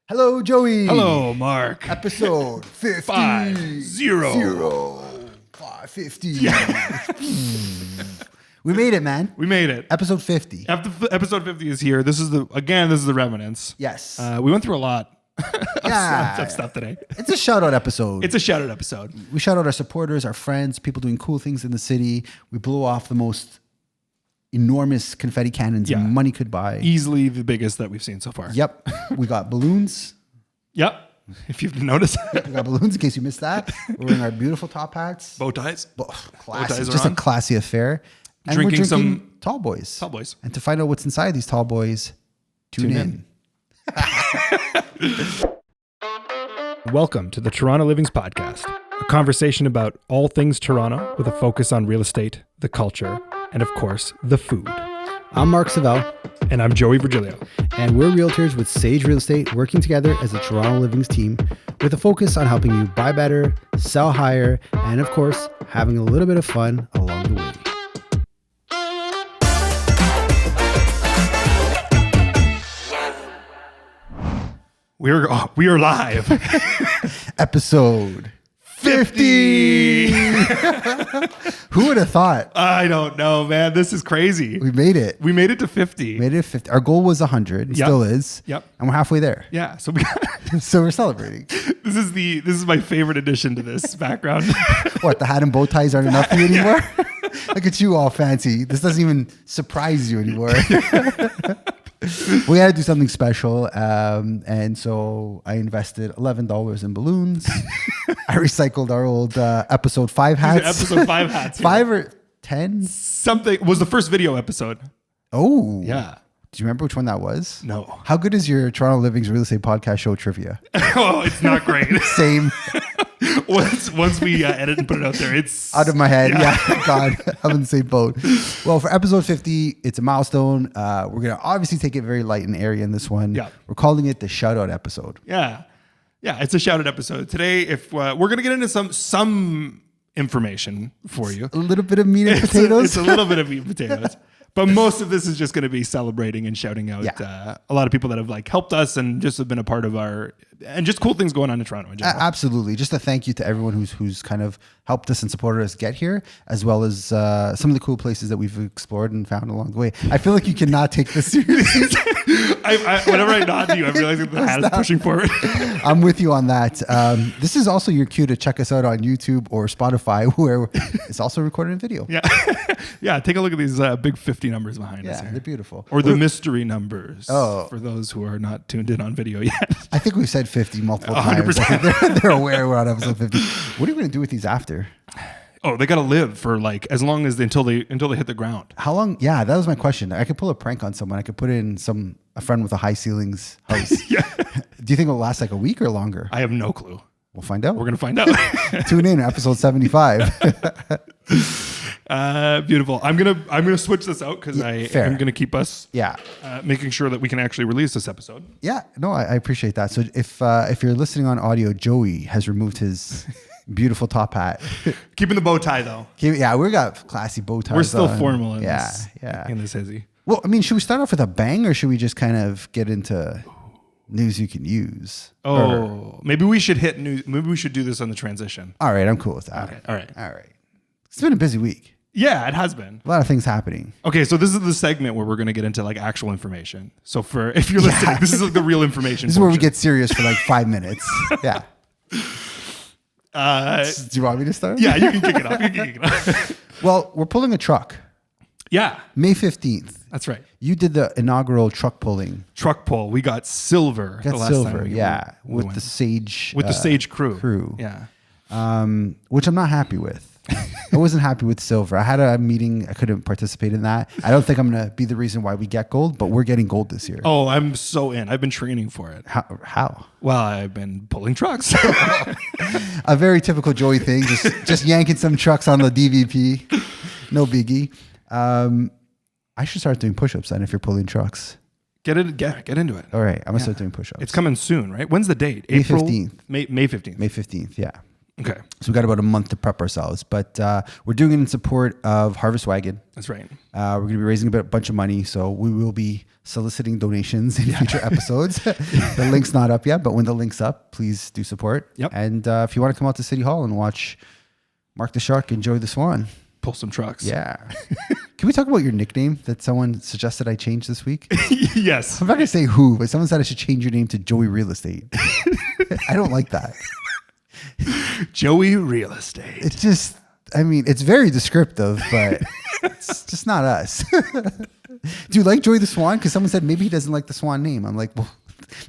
Hello, Joey. Hello, Mark. Episode 50. 550. Yeah. We made it, man. We made it. Episode 50. Episode 50 is here. This is the reminisce. Yes. We went through a lot Yeah. of stuff today. It's a shout out episode. It's a shout out episode. We shout out our supporters, our friends, people doing cool things in the city. We blew off the most enormous confetti cannons money could buy. Easily the biggest that we've seen so far. Yep. We got balloons. Yep. If you've noticed. We got balloons in case you missed that. We're wearing our beautiful top hats. Bow ties. Classy. Bow ties Just are a on. classy affair. And Drinking we're some drinking tall boys. Tall boys. And to find out what's inside these tall boys, tune in. Welcome to the TorontoLivings Podcast, a conversation about all things Toronto with a focus on real estate, the culture, and of course, the food. I'm Mark Savell. And I'm Joey Virgilio. And we're realtors with Sage Real Estate working together as a TorontoLivings team with a focus on helping you buy better, sell higher, and of course, having a little bit of fun along the way. We are live. Episode 50. Who would have thought? I don't know, man. This is crazy. We made it. We made it to 50. Made it to 50. Our goal was 100. It still is. Yep. And we're halfway there. Yeah. So we got, So we're celebrating. this is my favorite addition to this background. What, the hat and bow ties aren't enough for you anymore? Look at you all fancy. This doesn't even surprise you anymore. We had to do something special. And so I invested $11 in balloons. I recycled our old episode 5 hats. Episode 5 hats. 5 or 10? Something was the first video episode. Oh. Yeah. Do you remember which one that was? No. How good is your Toronto Livings Real Estate Podcast show trivia? Oh, it's not great. Same. Once we edit and put it out there, it's Out of my head. Yeah. God, I'm in the same boat. Well, for episode 50, it's a milestone. We're going to obviously take it very light and airy in this one. Yeah. We're calling it the shout out episode. Yeah. Yeah. It's a shouted episode today. If we're going to get into some information for you, A little bit of meat and potatoes. It's a little bit of meat and potatoes. But most of this is just going to be celebrating and shouting out a lot of people that have helped us and just have been a part of and just cool things going on in Toronto in general. Absolutely. Just a thank you to everyone who's kind of helped us and supported us get here, as well as some of the cool places that we've explored and found along the way. I feel like you cannot take this seriously. Whenever I nod to you, I realize that the hat is pushing forward. I'm with you on that. This is also your cue to check us out on YouTube or Spotify, where it's also recorded in video. Yeah. Yeah. Take a look at these big 50 numbers behind us Yeah, here. they're beautiful. Or the mystery numbers for those who are not tuned in on video yet. I think we've said 50 multiple 100%. times. I think they're aware we're on episode 50. What are you going to do with these after? Oh, they got to live for as long as until they hit the ground. How long? Yeah, that was my question. I could pull a prank on someone. I could put it in a friend with a high ceilings house. Yeah. Do you think it'll last like a week or longer? I have no clue. We'll find out. We're going to find out. Tune in episode 75. Beautiful. I'm gonna switch this out because I'm gonna keep us Yeah. making sure that we can actually release this episode. Yeah. No, I appreciate that. So if you're listening on audio, Joey has removed his beautiful top hat. Keeping the bow tie though. Yeah, we got classy bow ties. We're still on. formal in this hizzy. Well, I mean, should we start off with a bang, or should we just kind of get into news you can use? Maybe we should hit news. Maybe we should do this on the transition. All right, I'm cool with that. Okay. All right. It's been a busy week. Yeah, it has been. A lot of things happening. Okay, so this is the segment where we're going to get into actual information. So if you're listening, this is the real information. This is where we get serious for 5 minutes. Yeah. Do you want me to start? Yeah, you can kick it off. Well, we're pulling a truck. Yeah. May 15th. That's right. You did the inaugural truck pulling. Truck pull. We got silver. Got the last silver, time we with went. the Sage. With the Sage crew. Yeah. Yeah. Which I'm not happy with. I wasn't happy with silver. I had a meeting. I couldn't participate in that. I don't think I'm going to be the reason why we get gold, but we're getting gold this year. Oh, I'm so in. I've been training for it. How? Well, I've been pulling trucks. A very typical Joey thing. Just yanking some trucks on the DVP. No biggie. I should start doing push-ups then if you're pulling trucks. Get into it. All right. I'm going to start doing push-ups. It's coming soon, right? When's the date? May April 15th. May 15th. May 15th, yeah. Okay. So we got about a month to prep ourselves, but we're doing it in support of Harvest Wagon. That's right. We're going to be raising a bunch of money, so we will be soliciting donations in future episodes. The link's not up yet, but when the link's up, please do support. Yep. And if you want to come out to City Hall and watch Mark the Shark enjoy the Swan. Pull some trucks. Yeah. Can we talk about your nickname that someone suggested I change this week? Yes. I'm not going to say who, but someone said I should change your name to Joey Real Estate. I don't like that. Joey Real Estate. It's just, I mean, it's very descriptive, but it's just not us. Do you like Joey the Swan? Because someone said maybe he doesn't like the Swan name. I'm like, well,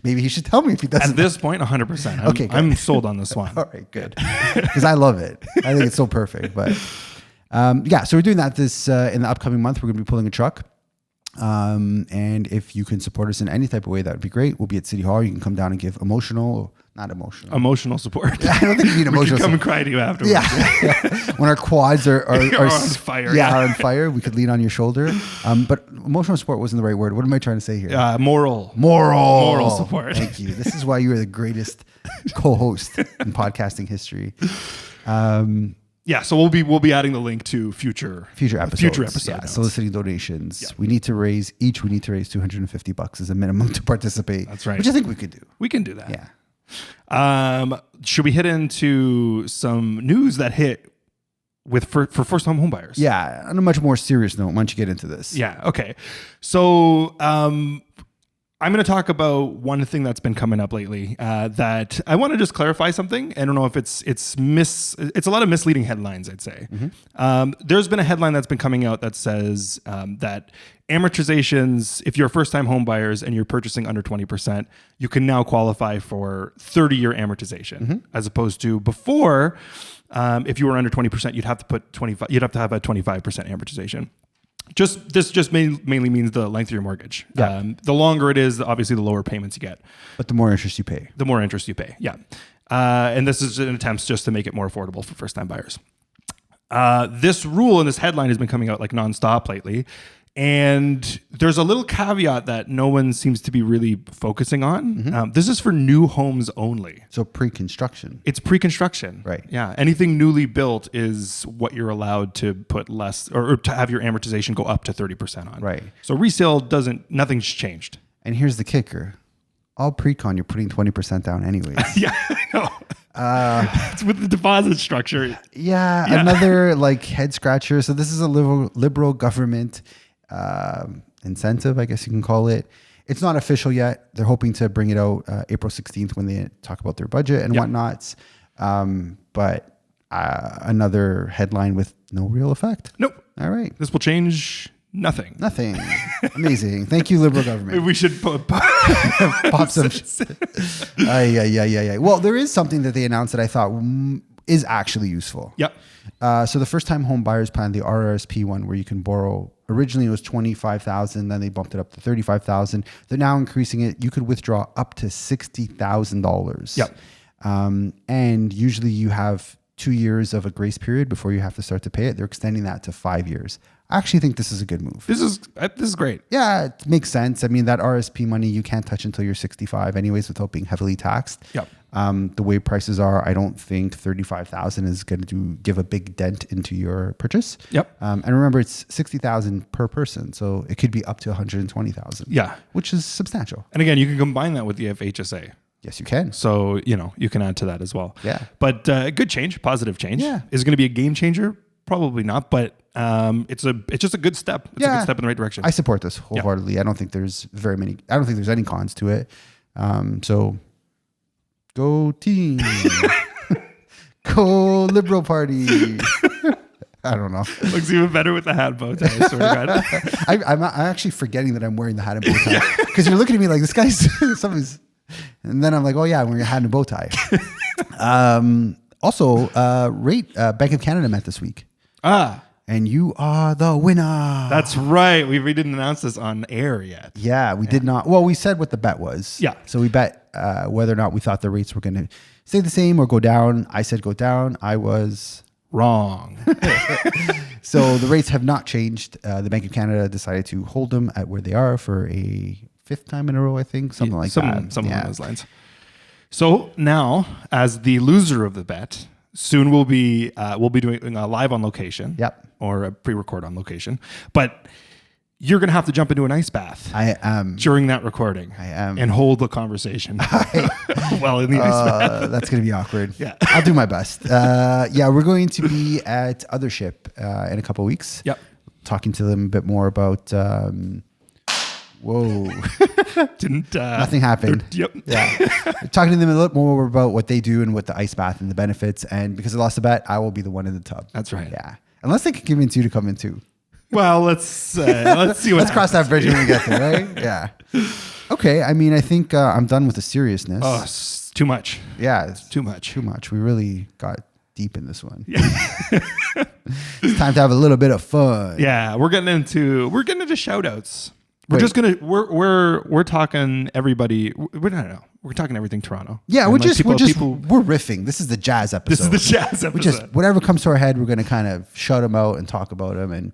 maybe he should tell me if he doesn't. At this point, 100%. Okay, I'm sold on the Swan. All right, good. Because I love it. I think it's so perfect. But so we're doing that this in the upcoming month. We're going to be pulling a truck. And if you can support us in any type of way, that would be great. We'll be at City Hall. You can come down and give emotional support. I don't think you need emotional support. Come and cry to you afterwards. Yeah. When our quads are on fire. Yeah, are on fire, we could lean on your shoulder. But emotional support wasn't the right word. What am I trying to say here? Moral support. Thank you. This is why you are the greatest co-host in podcasting history. So we'll be adding the link to future episodes. Yeah, soliciting donations. Yeah. We need to raise $250 as a minimum to participate. That's right. Which I think we could do. We can do that. Yeah. Should we hit into some news that hit for first home buyers? Yeah. On a much more serious note, why don't you get into this? Yeah. Okay. So, I'm going to talk about one thing that's been coming up lately that I want to just clarify something. I don't know if it's a lot of misleading headlines, I'd say. Mm-hmm. There's been a headline that's been coming out that says that amortizations, if you're first-time home buyers and you're purchasing under 20%, you can now qualify for 30-year amortization, as opposed to before, if you were under 20%, you'd have to have a 25% amortization. This mainly means the length of your mortgage. Yeah. The longer it is, obviously, the lower payments you get. But the more interest you pay. Yeah. And this is an attempt just to make it more affordable for first-time buyers. This rule and this headline has been coming out like nonstop lately. And there's a little caveat that no one seems to be really focusing on. Mm-hmm. This is for new homes only. So pre-construction. It's pre-construction. Right. Yeah. Anything newly built is what you're allowed to put less or to have your amortization go up to 30% on. Right. So resale nothing's changed. And here's the kicker. All pre-con, you're putting 20% down anyways. Yeah, I know. It's with the deposit structure. Yeah. Another like head scratcher. So this is a liberal government incentive, I guess you can call it. It's not official yet. They're hoping to bring it out April 16th when they talk about their budget and whatnots. But another headline with no real effect. Nope. All right. This will change nothing. Nothing. Amazing. Thank you, liberal government. We should pop some. Yeah. Well, there is something that they announced that I thought is actually useful. Yep. So the first time home buyers plan, the RRSP one, where you can borrow, originally it was $25,000, then they bumped it up to $35,000. They're now increasing it. You could withdraw up to $60,000. Yep. And usually you have 2 years of a grace period before you have to start to pay it. They're extending that to 5 years. I actually think this is a good move. This is great. Yeah, it makes sense. I mean, that RSP money you can't touch until you're 65 anyways without being heavily taxed. Yep. The way prices are, I don't think $35,000 is going to give a big dent into your purchase. Yep. And remember, it's $60,000 per person, so it could be up to $120,000. Yeah, which is substantial. And again, you can combine that with the FHSA. Yes, you can. So you can add to that as well. Yeah. But good change, positive change. Yeah. Is it going to be a game changer? Probably not, but it's just a good step. It's a good step in the right direction. I support this wholeheartedly. Yeah. I don't think there's any cons to it. So go team. Go Liberal Party. I don't know. Looks even better with the hat and bow tie, I swear to God. I'm actually forgetting that I'm wearing the hat and bow tie. Because you're looking at me like, this guy's somebody's. And then I'm like, oh yeah, I'm wearing a hat and a bow tie. Also, Bank of Canada met this week. And you are the winner. That's right. We didn't announce this on air yet. Yeah, we did not. Well, we said what the bet was. Yeah. So we bet whether or not we thought the rates were going to stay the same or go down. I said go down. I was wrong. So the rates have not changed. The Bank of Canada decided to hold them at where they are for a 5th time in a row, I think. Something like that. Something along those lines. So now, as the loser of the bet, soon we'll be doing a live on location. Yep. Or a pre-record on location. But you're going to have to jump into an ice bath. I am. During that recording. I am. And hold the conversation while in the ice bath. That's going to be awkward. Yeah. I'll do my best. We're going to be at Othership in a couple of weeks. Yep. Talking to them a bit more about... Nothing happened. Yep. Yeah. Talking to them a little more about what they do and what the ice bath and the benefits. And because I lost the bet, I will be the one in the tub. That's right. Yeah. Unless they can convince you to come in too. Well, let's see what Let's cross that bridge when we get there, right? Yeah. Okay. I mean, I think I'm done with the seriousness. Oh, it's too much. Yeah. It's Too much. too much. We really got deep in this one. Yeah. It's time to have a little bit of fun. Yeah, we're getting into shout outs. We're Wait. just gonna we're talking everybody. We're talking everything Toronto. Yeah, And we're like riffing. This is the jazz episode. This is the jazz episode. We just whatever comes to our head, we're gonna kind of shout them out and talk about them and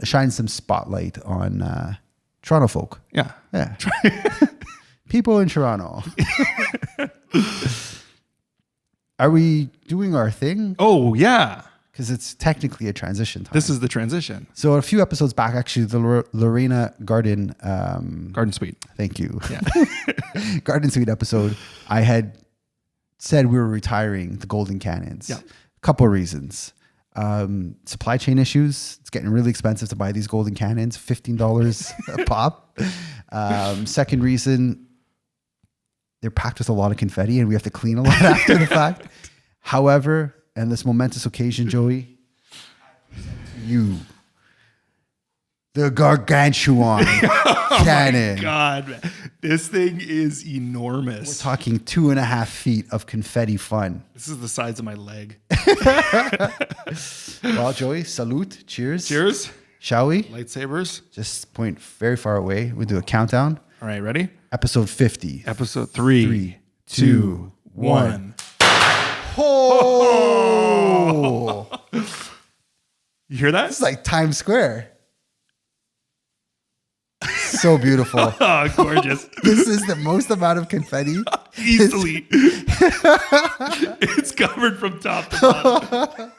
shine some spotlight on Toronto folk. Yeah. Yeah, people in Toronto. Are we doing our thing? Oh yeah. Because it's technically a transition time. This is the transition. So a few episodes back, actually, the Lorena Garden Suite. Thank you. Yeah. Garden Suite episode. I had said we were retiring the Golden Cannons. Yeah. A couple of reasons. Supply chain issues. It's getting really expensive to buy these Golden Cannons, $15 a pop. Second reason, they're packed with a lot of confetti and we have to clean a lot after the fact. However, and this momentous occasion, Joey, you, the gargantuan cannon. Oh my God, man. This thing is enormous. We're talking 2.5 feet of confetti fun. This is the size of my leg. Well, Joey, salute. Cheers. Cheers. Shall we? Lightsabers. Just point very far away. We'll do a countdown. All right, ready? Episode 50. Episode 3, 2, 1. Oh! You hear that? It's like Times Square. So beautiful. Oh, gorgeous. This is the most amount of confetti. Easily. It's covered from top to bottom.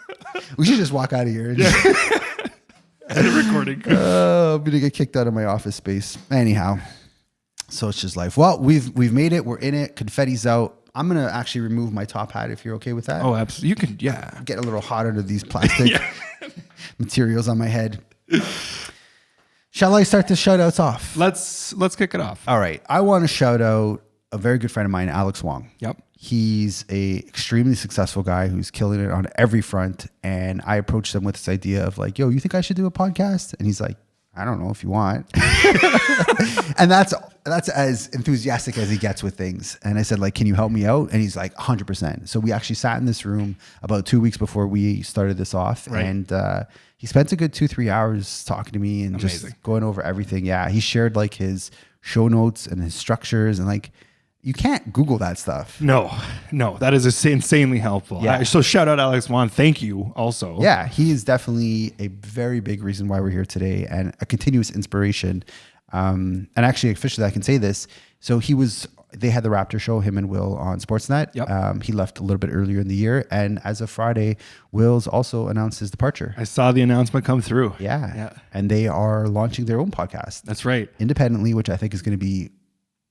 We should just walk out of here. End of recording. I'm gonna get kicked out of my office space. Anyhow, so it's just life. Well, we've made it. We're in it. Confetti's out. I'm gonna actually remove my top hat if you're okay with that. Oh, absolutely. You can, yeah. Get a little hot under these plastic materials on my head. Shall I start the shout outs off? Let's kick it off. All right. I want to shout out a very good friend of mine, Alex Wong. Yep. He's a extremely successful guy who's killing it on every front. And I approached him with this idea of like, yo, you think I should do a podcast? And he's like, I don't know if you want. And that's as enthusiastic as he gets with things. And I said, like, can you help me out? And he's like, 100%. So we actually sat in this room about 2 weeks before we started this off. Right. And he spent a good 2-3 hours talking to me and Amazing. just going over everything. Yeah. He shared like his show notes and his structures and like, you can't Google that stuff. No, that is insanely helpful. Yeah. So shout out Alex Wan. Thank you also. Yeah, he is definitely a very big reason why we're here today and a continuous inspiration. And actually, officially, I can say this. So they had the Raptor show, him and Will on Sportsnet. Yep. He left a little bit earlier in the year. And as of Friday, Will's also announced his departure. I saw the announcement come through. Yeah. And they are launching their own podcast. That's right. Independently, which I think is going to be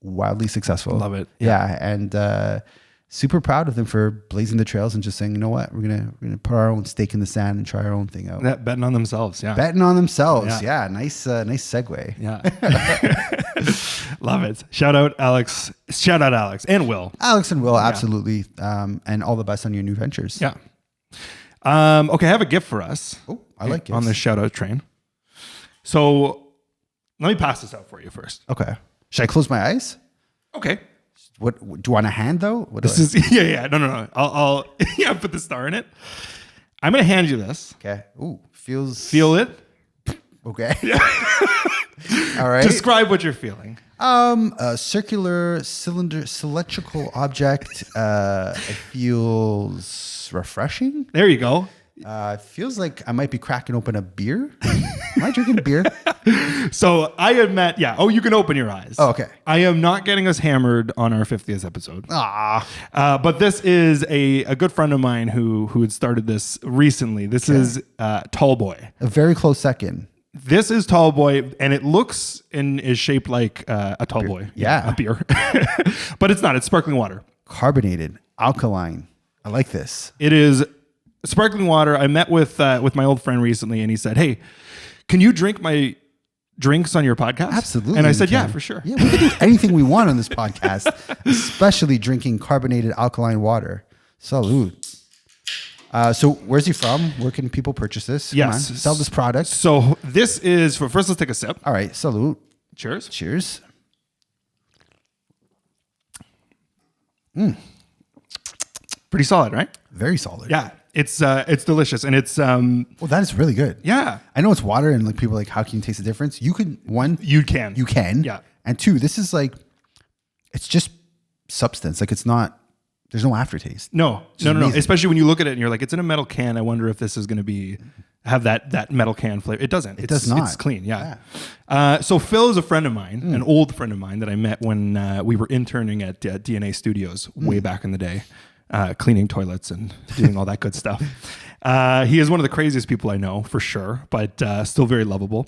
wildly successful. Love it. Yeah. And super proud of them for blazing the trails and just saying, you know what, we're gonna put our own stake in the sand and try our own thing out. That betting on themselves. Yeah. Betting on themselves. Yeah. Yeah. Nice segue. Yeah. Love it. Shout out Alex and Will. Alex and Will, absolutely. And all the best on your new ventures. Yeah. Okay, I have a gift for us. Oh, I like gifts. On the shout out train. So let me pass this out for you first. Okay. Should I close my eyes? Okay. What do you want a hand though? This is no. I'll put the star in it. I'm gonna hand you this. Okay. Ooh, Feel it. Okay. All right. Describe what you're feeling. A circular cylindrical object. It feels refreshing. There you go. Feels like I might be cracking open a beer. Am I drinking beer? So I had met, you can open your eyes. Oh, okay. I am not getting us hammered on our 50th episode. Ah. But this is a good friend of mine who had started this recently. This is Tall Boy. A very close second. This is Tall Boy, and it looks and is shaped like a Tall Boy. Yeah. A beer. But it's not. It's sparkling water. Carbonated, alkaline. I like this. It is sparkling water. I met with my old friend recently, and he said, "Hey, can you drink my drinks on your podcast?" Absolutely. And I said, "Yeah, for sure." Yeah, we can do anything we want on this podcast, especially drinking carbonated alkaline water. Salud. So where's he from? Where can people purchase this? Yes. Come on, sell this product. So this is for first. Let's take a sip. All right. Salud. Cheers. Cheers. Pretty solid, right? Very solid. Yeah. It's delicious, and it's Well, that is really good. yeah. I know it's water, and like people are like, how can you taste the difference? You can You can. you can. Yeah. And two, this is like, it's just substance. Like it's not. There's no aftertaste. No. amazing. Especially when you look at it and you're like, it's in a metal can. I wonder if this is going to have that metal can flavor. It doesn't. It does not. It's clean. Yeah. So Phil is a friend of mine, an old friend of mine that I met when we were interning at DNA Studios way back in the day, cleaning toilets and doing all that good stuff. He is one of the craziest people I know for sure, but still very lovable.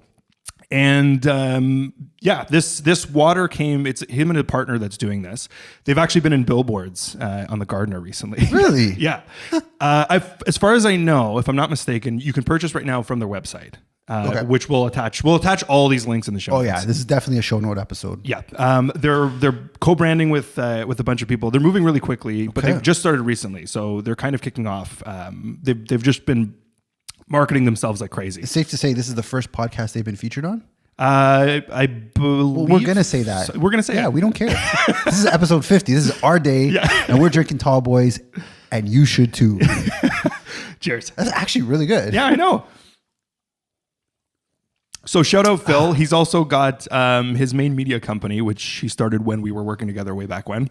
And this water came. It's him and a partner that's doing this. They've actually been in billboards on the Gardner recently. Really? Yeah. As far as I know, if I'm not mistaken, you can purchase right now from their website, which we'll attach. We'll attach all these links in the show. Oh notes. yeah, this is definitely a show note episode. Yeah. They're co-branding with a bunch of people. They're moving really quickly, but they've just started recently, so they're kind of kicking off. They've just been marketing themselves like crazy. It's safe to say this is the first podcast they've been featured on. I believe We're gonna say that. So we're gonna say we don't care. This is episode 50. This is our day, and we're drinking Tall Boys, and you should too. Cheers. That's actually really good. Yeah, I know. So shout out Phil. He's also got his main media company, which he started when we were working together way back when,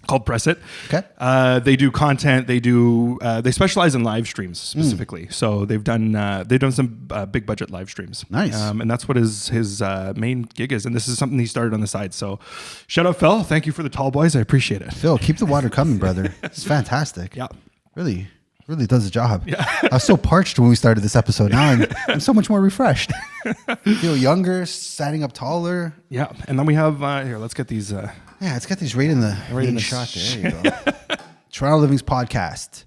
called Press It. Okay. They do content. They specialize in live streams specifically. So they've done some big budget live streams. Nice. And that's what his main gig is. And this is something he started on the side. So shout out Phil. Thank you for the Tall Boys. I appreciate it. Phil, keep the water coming, brother. It's fantastic. Yeah. Really does the job. Yeah. I was so parched when we started this episode. Now I'm so much more refreshed. Feel younger, standing up taller. Yeah. And then we have here. Let's get these. Yeah, let's get these right in the shot there. There you go. Toronto Livings Podcast.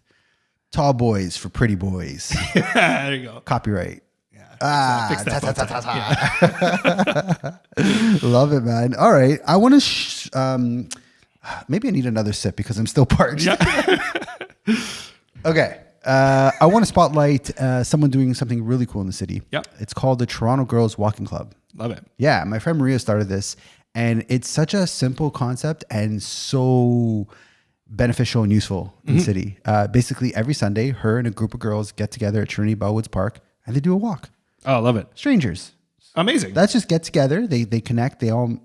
Tall Boys for Pretty Boys. There you go. Copyright. Yeah. Fix that. Love it, man. All right. I want to maybe I need another sip because I'm still parched. Yeah. Okay. I want to spotlight someone doing something really cool in the city. Yeah. It's called the Toronto Girls Walking Club. Love it. Yeah. My friend Maria started this, and it's such a simple concept and so beneficial and useful in the city. Basically, every Sunday, her and a group of girls get together at Trinity Bellwoods Park, and they do a walk. Oh, I love it. Strangers. Amazing. That's just get together. They connect. They all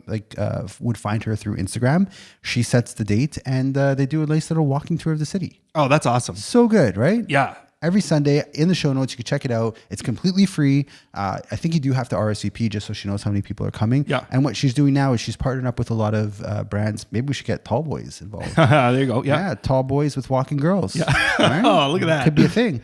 would find her through Instagram. She sets the date, and they do a nice little walking tour of the city. Oh, that's awesome. So good, right? Yeah. Every Sunday in the show notes, you can check it out. It's completely free. I think you do have to RSVP just so she knows how many people are coming. Yeah. And what she's doing now is she's partnered up with a lot of brands. Maybe we should get Tall Boys involved. There you go. Yeah. Tall Boys with walking girls. Yeah. Right? Oh, look at that. Could be a thing.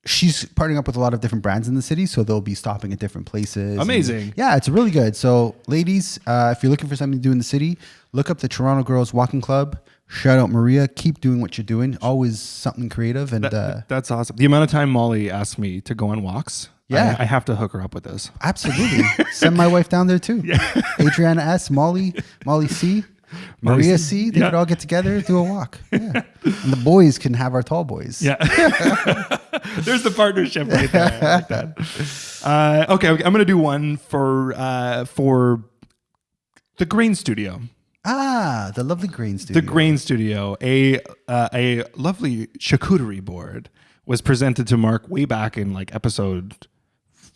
She's partnering up with a lot of different brands in the city, so they'll be stopping at different places. Amazing. Yeah, it's really good. So, ladies, if you're looking for something to do in the city, look up the Toronto Girls Walking Club. Shout out Maria. Keep doing what you're doing. Always something creative. And that's awesome. The amount of time Molly asked me to go on walks. Yeah. I have to hook her up with this. Absolutely. Send my wife down there too. Yeah. Adriana S, Molly C, Maria C. They could all get together, do a walk. Yeah. And the boys can have our Tall Boys. Yeah. There's the partnership right there. I like that. Okay, I'm going to do one for the Grain Studio. Ah, the lovely Grain Studio. The Grain Studio, a lovely charcuterie board was presented to Mark way back in like episode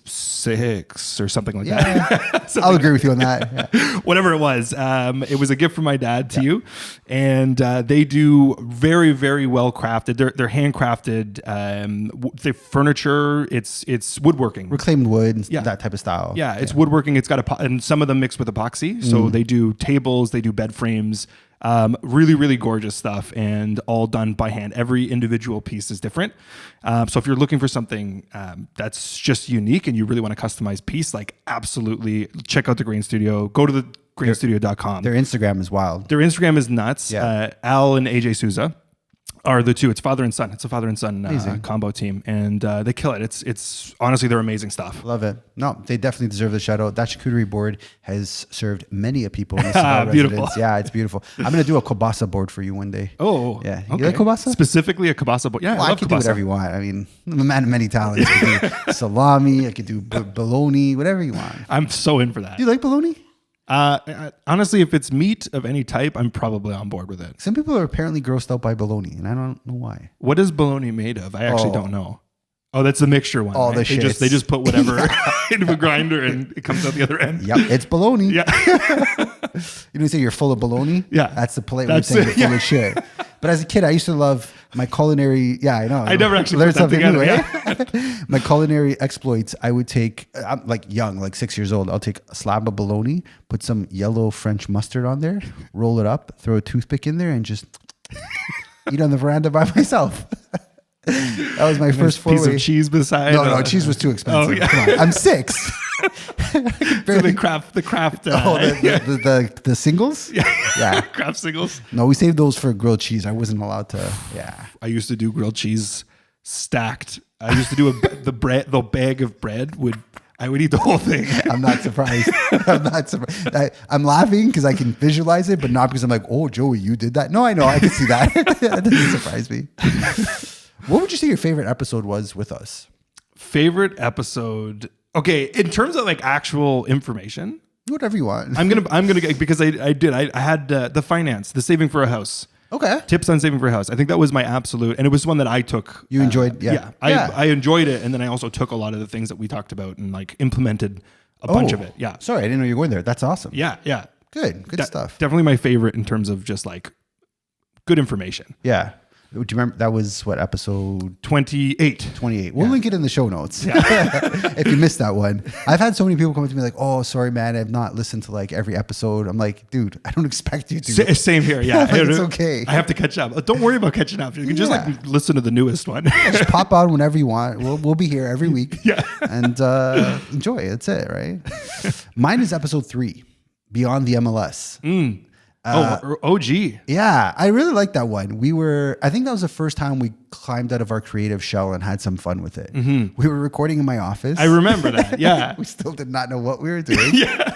6 or something like Yeah, that. I'll agree with you on that. Yeah. Whatever it was a gift from my dad to you, and they do very, very well crafted. They're handcrafted. The furniture, it's woodworking, Reclaimed wood, and that type of style. yeah, it's woodworking. It's got and some of them mixed with epoxy. So they do tables, they do bed frames. Really, really gorgeous stuff, and all done by hand. Every individual piece is different. So if you're looking for something that's just unique and you really want a customized piece, like absolutely check out the Grain Studio. Go to the grainstudio.com. Their Instagram is wild. Their Instagram is nuts. Yeah. Al and AJ Souza are the two. It's father and son. It's a father and son combo team, and they kill it. It's honestly, they're amazing stuff. Love it. No, they definitely deserve the shout out. That charcuterie board has served many a people in the cigar Beautiful. residence. Yeah, it's beautiful. I'm going to do a kielbasa board for you one day. Oh, Yeah. Okay. You like kielbasa? Specifically a kielbasa board. Yeah, Well, I I love can do kielbasa. whatever you want. I mean, I'm a man of many talents. I can do salami. I can do bologna, whatever you want. I'm so in for that. Do you like bologna? Honestly, if it's meat of any type, I'm probably on board with it. Some people are apparently grossed out by bologna, and I don't know why. What is bologna made of? I actually don't know. Oh, that's the mixture one. All right? the shit. They just put whatever into a grinder and it comes out the other end. Yep, it's bologna. Yeah. You know, say you're full of bologna. Yeah. That's the polite way of saying you're full of shit. But as a kid, I used to love my culinary. Yeah, I know. I never actually learned put that something together. new, eh? My culinary exploits. I would take. I'm like young, like 6 years old. I'll take a slab of bologna, put some yellow French mustard on there, roll it up, throw a toothpick in there, and just eat on the veranda by myself. That was my first piece foray. of cheese beside. No, cheese was too expensive. Oh, yeah. Come on. I'm 6. So the craft. The singles? Yeah. Craft singles. No, we saved those for grilled cheese. I wasn't allowed to. Yeah. I used to do grilled cheese stacked. I used to do the bag of bread I would eat the whole thing. I'm not surprised. I'm laughing because I can visualize it, but not because I'm like, oh, Joey, you did that. No, I know. I can see that. That doesn't surprise me. What would you say your favorite episode was with us? Favorite episode. Okay, in terms of like actual information, Whatever you want. I'm gonna get, because I had the saving for a house. Okay. Tips on saving for a house. I think that was my absolute, and it was one that I took. You enjoyed, yeah. I enjoyed it, and then I also took a lot of the things that we talked about and like implemented a bunch of it. Yeah. Sorry, I didn't know you were going there. That's awesome. Yeah. Good stuff. Definitely my favorite in terms of just like good information. Yeah. Do you remember that was what, episode 28? 28. We'll link it in the show notes. Yeah. If you missed that one. I've had so many people come up to me like, oh, sorry, man, I've not listened to like every episode. I'm like, dude, I don't expect you to. Same here. Yeah. Like, it's okay. I have to catch up. Don't worry about catching up. You can just like listen to the newest one. Just pop on whenever you want. We'll be here every week. Yeah. And enjoy. That's it, right? Mine is episode 3, Beyond the MLS. OG. Yeah, I really like that one. I think that was the first time we climbed out of our creative shell and had some fun with it. Mm-hmm. We were recording in my office. I remember that. Yeah. We still did not know what we were doing. Yeah.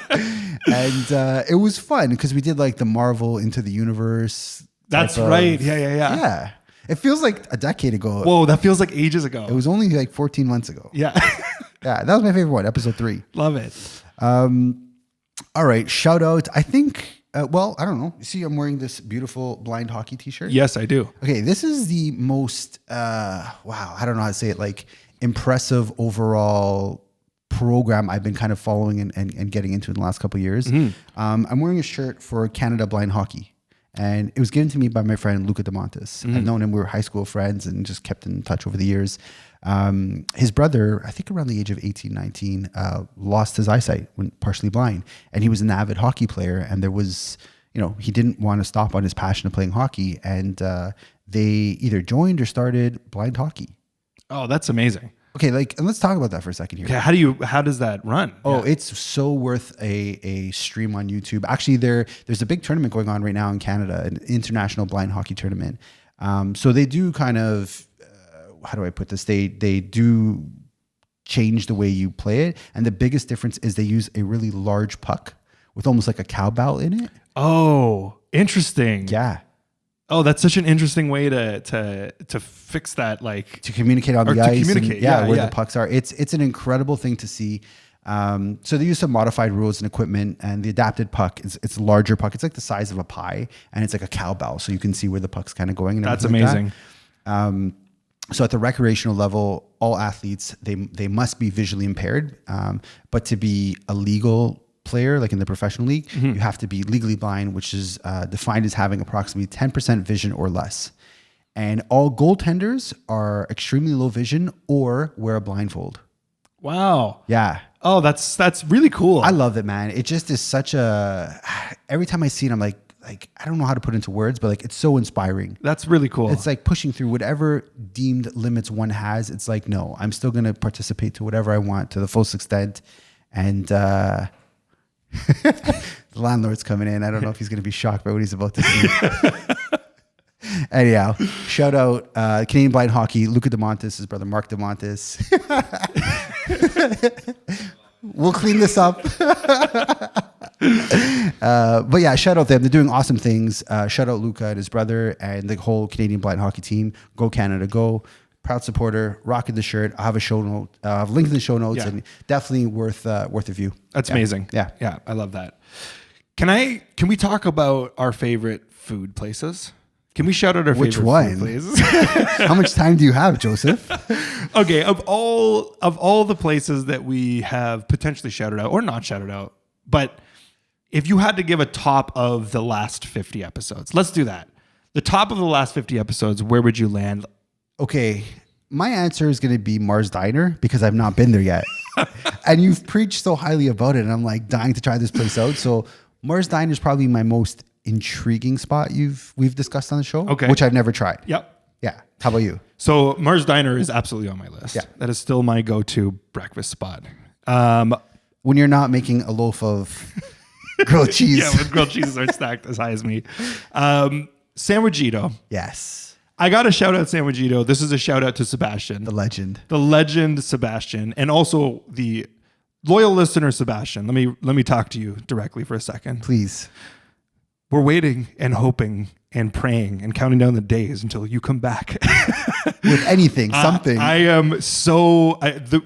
And it was fun because we did like the Marvel Into the Universe. That's right. Yeah. Yeah. It feels like a decade ago. Whoa, that feels like ages ago. It was only like 14 months ago. Yeah. Yeah, that was my favorite one, episode 3. Love it. All right, shout out. I think, I don't know. You see, I'm wearing this beautiful blind hockey t-shirt. Yes, I do. Okay, this is the most, I don't know how to say it, like impressive overall program I've been kind of following and getting into in the last couple of years. Mm-hmm. I'm wearing a shirt for Canada Blind Hockey. And it was given to me by my friend, Luca DeMontis. Mm-hmm. I've known him. We were high school friends and just kept in touch over the years. His brother, I think around the age of 18, 19, lost his eyesight, went partially blind. And he was an avid hockey player. And there was, he didn't want to stop on his passion of playing hockey. And they either joined or started blind hockey. Oh, that's amazing. Okay, and let's talk about that for a second here. Okay, how does that run? Oh, it's so worth a stream on YouTube. Actually, there's a big tournament going on right now in Canada, an international blind hockey tournament. So they do kind of, how do I put this? They do change the way you play it. And the biggest difference is they use a really large puck with almost like a cowbell in it. Oh, interesting. Yeah. Oh, that's such an interesting way to fix that, like to communicate on the ice. Communicate, where the pucks are. It's an incredible thing to see. So they use some modified rules and equipment, and the adapted puck it's a larger puck. It's like the size of a pie, and it's like a cowbell, so you can see where the puck's kind of going. And that's amazing. Like that. So at the recreational level, all athletes, they must be visually impaired. But to be a legal player, like in the professional league, you have to be legally blind, which is defined as having approximately 10% vision or less. And all goaltenders are extremely low vision or wear a blindfold. Wow. Yeah. Oh, that's really cool. I love it, man. It just is such a, every time I see it, I'm like, I don't know how to put it into words, but like, it's so inspiring. That's really cool. It's like pushing through whatever deemed limits one has. It's like, no, I'm still going to participate to whatever I want to the fullest extent. And the landlord's coming in. I don't know if he's going to be shocked by what he's about to see. Anyhow, shout out Canadian Blind Hockey, Luca DeMontis, his brother Mark DeMontis. We'll clean this up. But yeah, shout out them. They're doing awesome things. Shout out Luca and his brother and the whole Canadian Blind Hockey team. Go Canada, go. Proud supporter, rocking the shirt. I'll have a show note, link in the show notes, and definitely worth a view. That's amazing. Yeah. I love that. Can we talk about our favorite food places? Can we shout out our favorite food places? How much time do you have, Joseph? Okay, of all the places that we have potentially shouted out or not shouted out, but if you had to give a top of the last 50 episodes, let's do that. The top of the last 50 episodes, where would you land? Okay, my answer is going to be Mars Diner because I've not been there yet. And you've preached so highly about it, and I'm like dying to try this place out. So Mars Diner is probably my most intriguing spot we've discussed on the show, which I've never tried. Yep. Yeah. How about you? So Mars Diner is absolutely on my list. Yeah. That is still my go-to breakfast spot. When you're not making a loaf of grilled cheese. Yeah, when grilled cheeses aren't stacked as high as me. Sandwichito. Yes. I got to shout out Sandwichito. This is a shout out to Sebastian. The legend. The legend Sebastian. And also the loyal listener Sebastian. Let me talk to you directly for a second. Please. We're waiting and hoping and praying and counting down the days until you come back. With anything, something. I am so...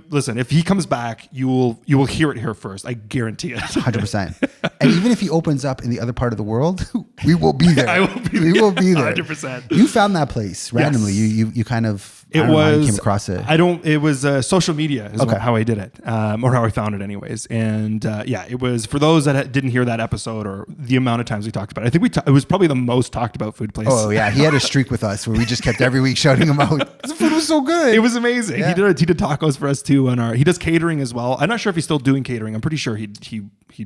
listen, if he comes back, you will hear it here first. I guarantee it. 100%. And even if he opens up in the other part of the world, we will be there. I will be there. We will be there. 100%. You found that place randomly. Yes. You kind of... I don't know how you came across it. It was social media is how I did it, or how I found it anyways. And it was, for those that didn't hear that episode or the amount of times we talked about it, I think it was probably the most talked about food place. Oh yeah, he had a streak with us where we just kept every week shouting him out. The food was so good. It was amazing. Yeah. He did tacos for us too. He does catering as well. I'm not sure if he's still doing catering. I'm pretty sure he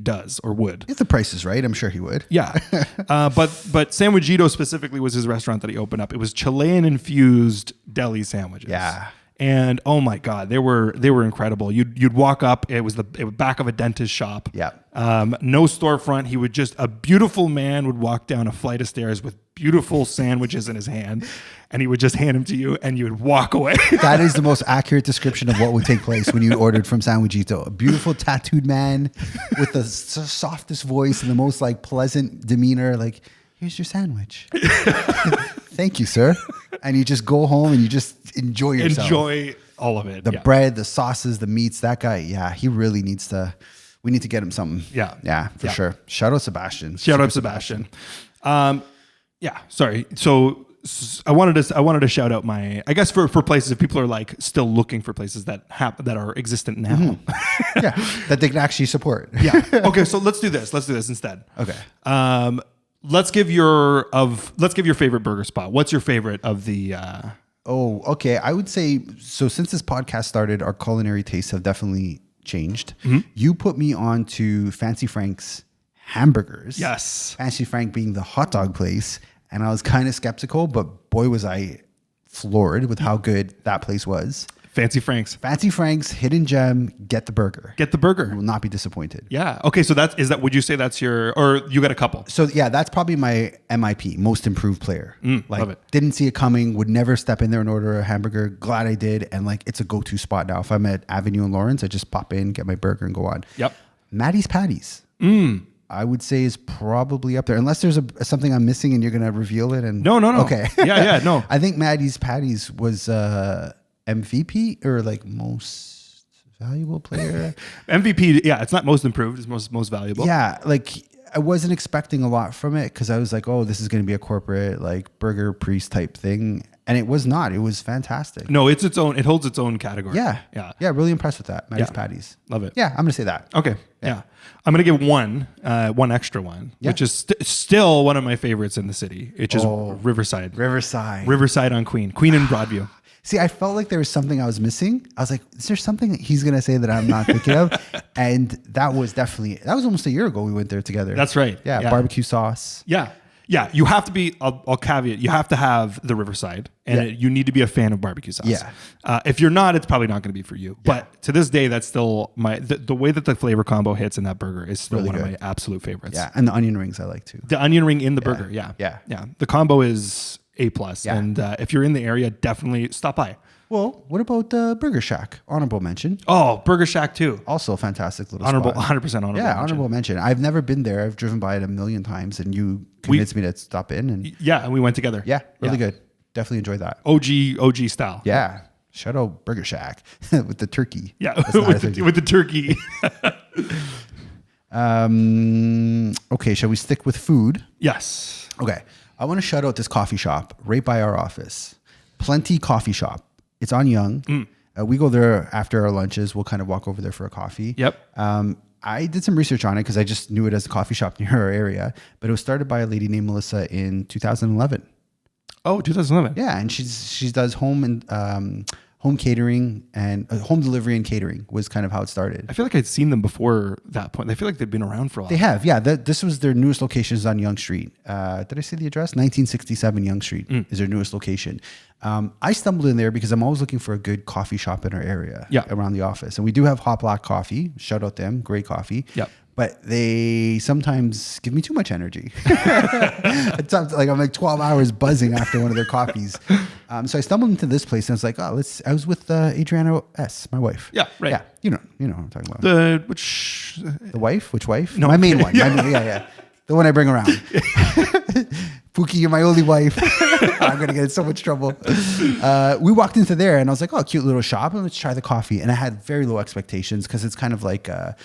does or would. If the price is right, I'm sure he would. Yeah. But Sandwichito specifically was his restaurant that he opened up. It was Chilean infused deli sandwiches. Yeah. And oh my God, they were incredible. You'd walk up, it was back of a dentist shop. Yeah. No storefront. A beautiful man would walk down a flight of stairs with beautiful sandwiches in his hand, and he would just hand them to you and you would walk away. That is the most accurate description of what would take place when you ordered from Sandwichito. A beautiful tattooed man with the softest voice and the most like pleasant demeanor. Like, here's your sandwich. Thank you, sir. And you just go home and you just enjoy yourself. Enjoy all of it. The bread, the sauces, the meats. That guy, he really needs to. We need to get him something. Yeah, for sure. Shout out Sebastian. Shout out Sebastian. Sorry. So I wanted to shout out my, I guess for places, if people are like still looking for places that are existent now. Mm-hmm. Yeah, that they can actually support. Yeah. Okay, so let's do this. Let's do this instead. Okay. Let's give your favorite burger spot. What's your favorite of the Oh, okay. I would say, so since this podcast started, our culinary tastes have definitely changed. Mm-hmm. You put me on to Fancy Frank's hamburgers. Yes. Fancy Frank being the hot dog place. And I was kind of skeptical, but boy, was I floored with how good that place was. Fancy Frank's. Fancy Frank's, hidden gem, get the burger. Get the burger. You will not be disappointed. Yeah. Okay, so would you say that's your, or you got a couple? So yeah, that's probably my MIP, most improved player. Love it. Didn't see it coming, would never step in there and order a hamburger. Glad I did. And like, it's a go-to spot now. If I'm at Avenue and Lawrence, I just pop in, get my burger and go on. Yep. Maddie's Patties. I would say is probably up there, unless there's something I'm missing and you're going to reveal it. And No. Okay. Yeah, no. I think Maddie's Patties was MVP or like most valuable player. MVP, yeah, it's not most improved, it's most valuable. Yeah, like I wasn't expecting a lot from it because I was like, oh, this is going to be a corporate like burger priest type thing. And it was not. It was fantastic. No, it's its own. It holds its own category. Yeah. Really impressed with that. Maddie's Patties. Love it. Yeah, I'm going to say that. Okay. Yeah. I'm going to give one extra one, which is still one of my favorites in the city, which is Riverside. Riverside on Queen and Broadview. See, I felt like there was something I was missing. I was like, is there something he's going to say that I'm not thinking of? And that was almost a year ago we went there together. That's right. Yeah. Barbecue sauce. Yeah. Yeah. You have to be, I'll caveat, you have to have the Riverside and you need to be a fan of barbecue sauce. Yeah. If you're not, it's probably not going to be for you. Yeah. But to this day, that's still the way that the flavor combo hits in that burger is still really one of my absolute favorites. Yeah. And the onion rings I like too. The onion ring in the burger. Yeah. The combo is A+. Yeah. And if you're in the area, definitely stop by. Well, what about Burger Shack? Honorable mention. Oh, Burger Shack too. Also a fantastic little honorable, spot. 100% honorable. Yeah, honorable mention. I've never been there. I've driven by it a million times, and you convinced me to stop in. And we went together. Yeah, really good. Definitely enjoyed that. OG style. Yeah. Shout out Burger Shack with the turkey. Yeah, with the turkey. Okay, shall we stick with food? Yes. Okay. I want to shout out this coffee shop right by our office. Plenty Coffee Shop. It's on Yonge. We go there after our lunches. We'll kind of walk over there for a coffee. Yep. I did some research on it because I just knew it as a coffee shop near our area. But it was started by a lady named Melissa in 2011. Oh, 2011. Yeah, and she does home catering and home delivery and catering was kind of how it started. I feel like I'd seen them before that point. I feel like they've been around for a while. They have, yeah. This was their newest location is on Yonge Street. Did I say the address? 1967 Yonge Street is their newest location. I stumbled in there because I'm always looking for a good coffee shop in our area around the office. And we do have Hot Black Coffee. Shout out them. Great coffee. Yep. But they sometimes give me too much energy. It's like I'm like 12 hours buzzing after one of their coffees. So I stumbled into this place and I was like, I was with Adriana S., my wife. Yeah, right. Yeah, you know what I'm talking about. The wife? Which wife? No. My main one. Yeah. The one I bring around. Pookie, you're my only wife. I'm going to get in so much trouble. We walked into there and I was like, cute little shop. And let's try the coffee. And I had very low expectations because it's kind of like a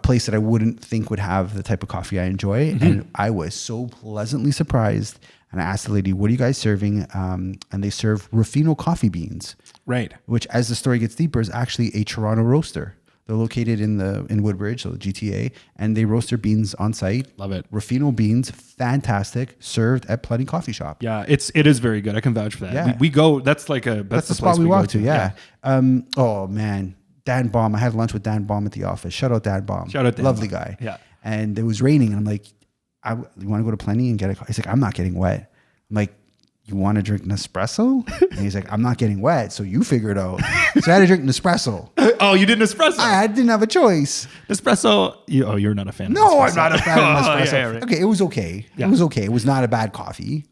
place that I wouldn't think would have the type of coffee I enjoy. Mm-hmm. And I was so pleasantly surprised. And I asked the lady, what are you guys serving? And they serve Ruffino coffee beans. Right. Which, as the story gets deeper, is actually a Toronto roaster. They're located in Woodbridge, so the GTA, and they roast their beans on site. Love it. Ruffino beans, fantastic, served at Plenty Coffee Shop. Yeah, it is very good. I can vouch for that. Yeah. We go. That's like that's the spot we walk to. Yeah. Oh man, Dan Baum. I had lunch with Dan Baum at the office. Shout out Dan Baum. Shout out Dan Lovely Baum. guy. Yeah. And it was raining, and I'm like, you want to go to Plenty and get a coffee? He's like, I'm not getting wet. I'm like, you want to drink Nespresso? And he's like, I'm not getting wet, so you figure it out. So I had to drink Nespresso. Oh, you did Nespresso? I didn't have a choice. Nespresso? You're not a fan of Nespresso. No, I'm not a fan of Nespresso. Yeah, right. Okay, it was okay. Yeah. It was okay. It was not a bad coffee.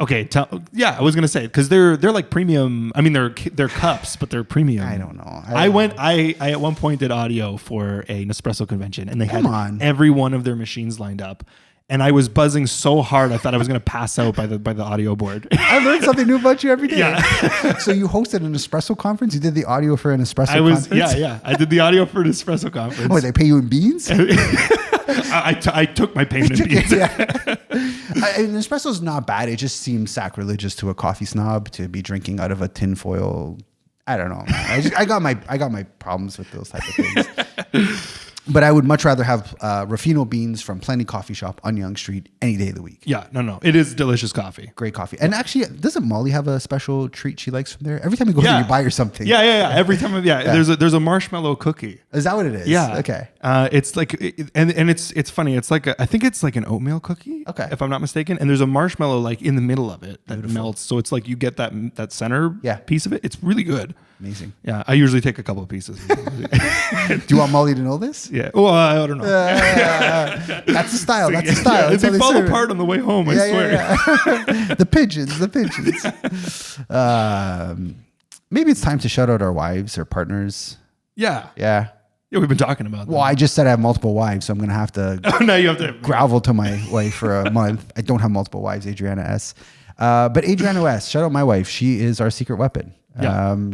Okay, I was gonna say because they're like premium. I mean, they're cups, but they're premium. I don't know. I at one point did audio for a Nespresso convention, and they had every one of their machines lined up. And I was buzzing so hard, I thought I was going to pass out by the audio board. I learned something new about you every day. Yeah. So you hosted an espresso conference? You did the audio for an espresso conference? Yeah. I did the audio for an espresso conference. Oh, they pay you in beans? I took my payment in beans. Yeah. An espresso is not bad. It just seems sacrilegious to a coffee snob to be drinking out of a tinfoil. I don't know. I got my problems with those type of things. But I would much rather have Ruffino beans from Plenty Coffee Shop on Yonge Street any day of the week. Yeah, no. It is delicious coffee. Great coffee. And actually, doesn't Molly have a special treat she likes from there? Every time you go there, you buy her something. Yeah. Every time, there's a marshmallow cookie. Is that what it is? Yeah. Okay. It's like, and it's funny. It's like, I think it's like an oatmeal cookie. Okay. If I'm not mistaken. And there's a marshmallow like in the middle of it that melts. So it's like you get that center piece of it. It's really good. Amazing. Yeah. I usually take a couple of pieces. Do you want Molly to know this? Yeah. Well, I don't know. That's the style. That's the style. Yeah, they fall apart on the way home, I swear. Yeah. The pigeons. Maybe it's time to shout out our wives or partners. Yeah. Yeah. Yeah, we've been talking about that. Well, I just said I have multiple wives, so I'm going to have to now you have to grovel to my wife for a month. I don't have multiple wives, Adriana S. But Adriana S., shout out my wife. She is our secret weapon. Yeah.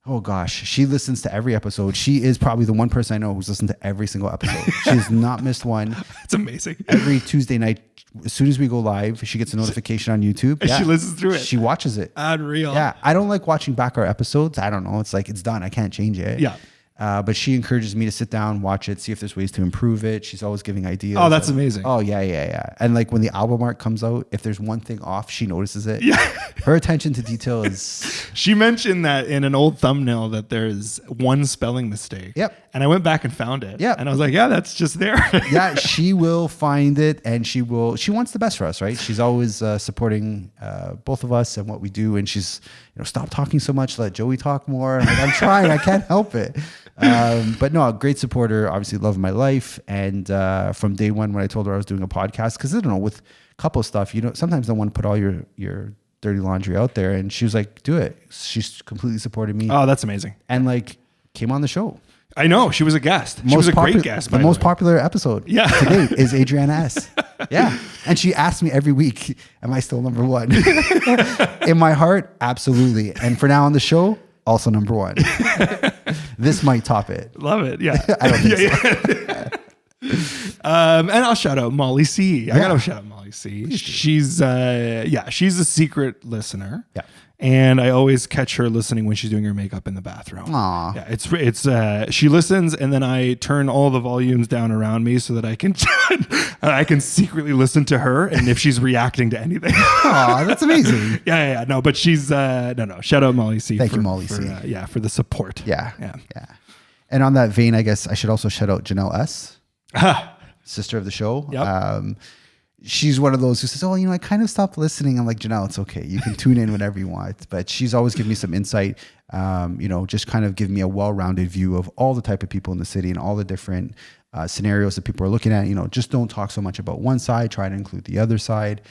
Oh gosh, she listens to every episode. She is probably the one person I know who's listened to every single episode. She has not missed one. It's amazing. Every Tuesday night, as soon as we go live, she gets a notification on YouTube. And she listens through it. She watches it. Unreal. Yeah, I don't like watching back our episodes. I don't know. It's like, it's done. I can't change it. Yeah. But she encourages me to sit down, watch it, see if there's ways to improve it. She's always giving ideas. Oh, that's amazing. Oh, yeah. And like when the album art comes out, if there's one thing off, she notices it. Yeah. Her attention to detail is... She mentioned that in an old thumbnail that there's one spelling mistake. Yep. And I went back and found it. Yep. And I was like, yeah, that's just there. Yeah, she will find it, and she wants the best for us, right? She's always supporting both of us and what we do. And she's, stop talking so much, let Joey talk more. I'm like, I'm trying, I can't help it. But no, a great supporter, obviously love of my life. And from day one, when I told her I was doing a podcast, because I don't know, with couple stuff, sometimes don't want to put all your dirty laundry out there. And she was like, do it. She's completely supported me. Oh, that's amazing. And like came on the show. I know. She was a guest. She was a great guest. The most popular episode to date is Adriana S. Yeah. And she asked me every week, am I still number one? In my heart, absolutely. And for now on the show, also number one. This might top it. Love it. Yeah. I don't think so. And I'll shout out Molly C. I gotta shout out Molly C. She's she's a secret listener. Yeah. And I always catch her listening when she's doing her makeup in the bathroom. Aww. Yeah, it's she listens, and then I turn all the volumes down around me so that I can secretly listen to her, and if she's reacting to anything. Aw, that's amazing. Yeah. No, but she's no. Shout out Molly C. Thank you, Molly C. For the support. Yeah. And on that vein, I guess I should also shout out Janelle S. Sister of the show. Yep. She's one of those who says, I kind of stopped listening. I'm like, Janelle, it's okay. You can tune in whenever you want. But she's always given me some insight, just kind of give me a well-rounded view of all the type of people in the city and all the different scenarios that people are looking at. Just don't talk so much about one side, try to include the other side.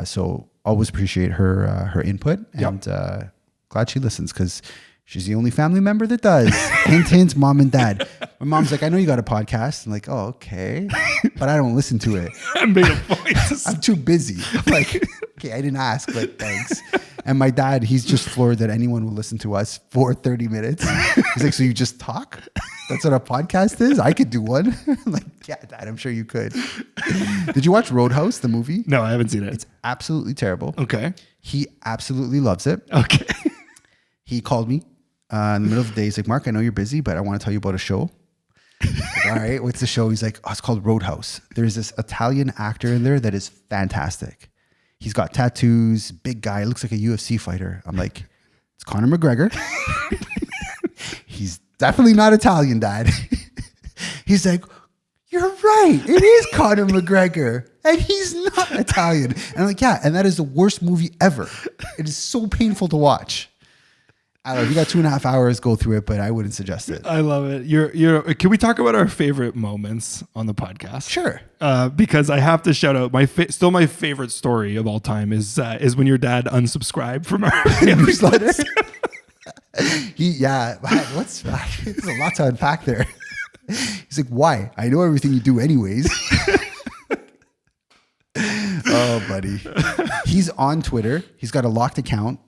So always appreciate her input, and glad she listens, because she's the only family member that does. Hint, hint, mom and dad. My mom's like, I know you got a podcast. I'm like, oh, okay. But I don't listen to it. I made a point. I'm too busy. I'm like, okay, I didn't ask, but thanks. And my dad, he's just floored that anyone will listen to us for 30 minutes. He's like, so you just talk? That's what a podcast is? I could do one. I'm like, yeah, Dad, I'm sure you could. Did you watch Roadhouse, the movie? No, I haven't seen it. It's absolutely terrible. Okay. He absolutely loves it. Okay. He called me in the middle of the day. He's like, Mark, I know you're busy, but I want to tell you about a show. Like, all right, what's the show? He's like, it's called Roadhouse. There's this Italian actor in there that is fantastic. He's got tattoos, big guy, looks like a UFC fighter. I'm like, it's Conor McGregor. He's definitely not Italian, Dad. He's like, you're right. It is Conor McGregor. And he's not Italian. And I'm like, yeah, and that is the worst movie ever. It is so painful to watch. I don't know, if you got 2.5 hours, go through it, but I wouldn't suggest it. I love it. Can we talk about our favorite moments on the podcast? Sure. Because I have to shout out my favorite story of all time is when your dad unsubscribed from our newsletter. There's a lot to unpack there. He's like, why? I know everything you do anyways. Oh, buddy. He's on Twitter. He's got a locked account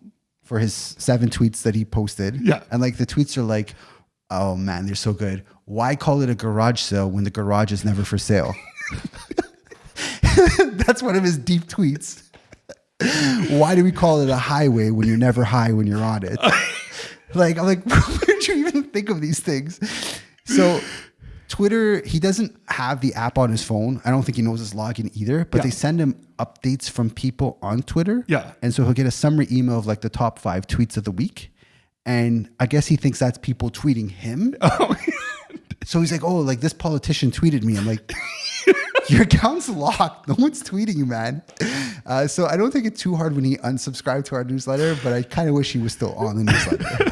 for his 7 tweets that he posted. Yeah. And like the tweets are like, oh man, they're so good. Why call it a garage sale when the garage is never for sale? That's one of his deep tweets. Why do we call it a highway when you're never high when you're on it? I'm like, where did you even think of these things? So Twitter, he doesn't have the app on his phone. I don't think he knows his login either, but they send him updates from people on Twitter. Yeah. And so he'll get a summary email of like the top 5 tweets of the week. And I guess he thinks that's people tweeting him. Oh. So he's like, oh, like this politician tweeted me. I'm like, your account's locked. No one's tweeting you, man. So I don't think it's too hard when he unsubscribed to our newsletter, but I kind of wish he was still on the newsletter.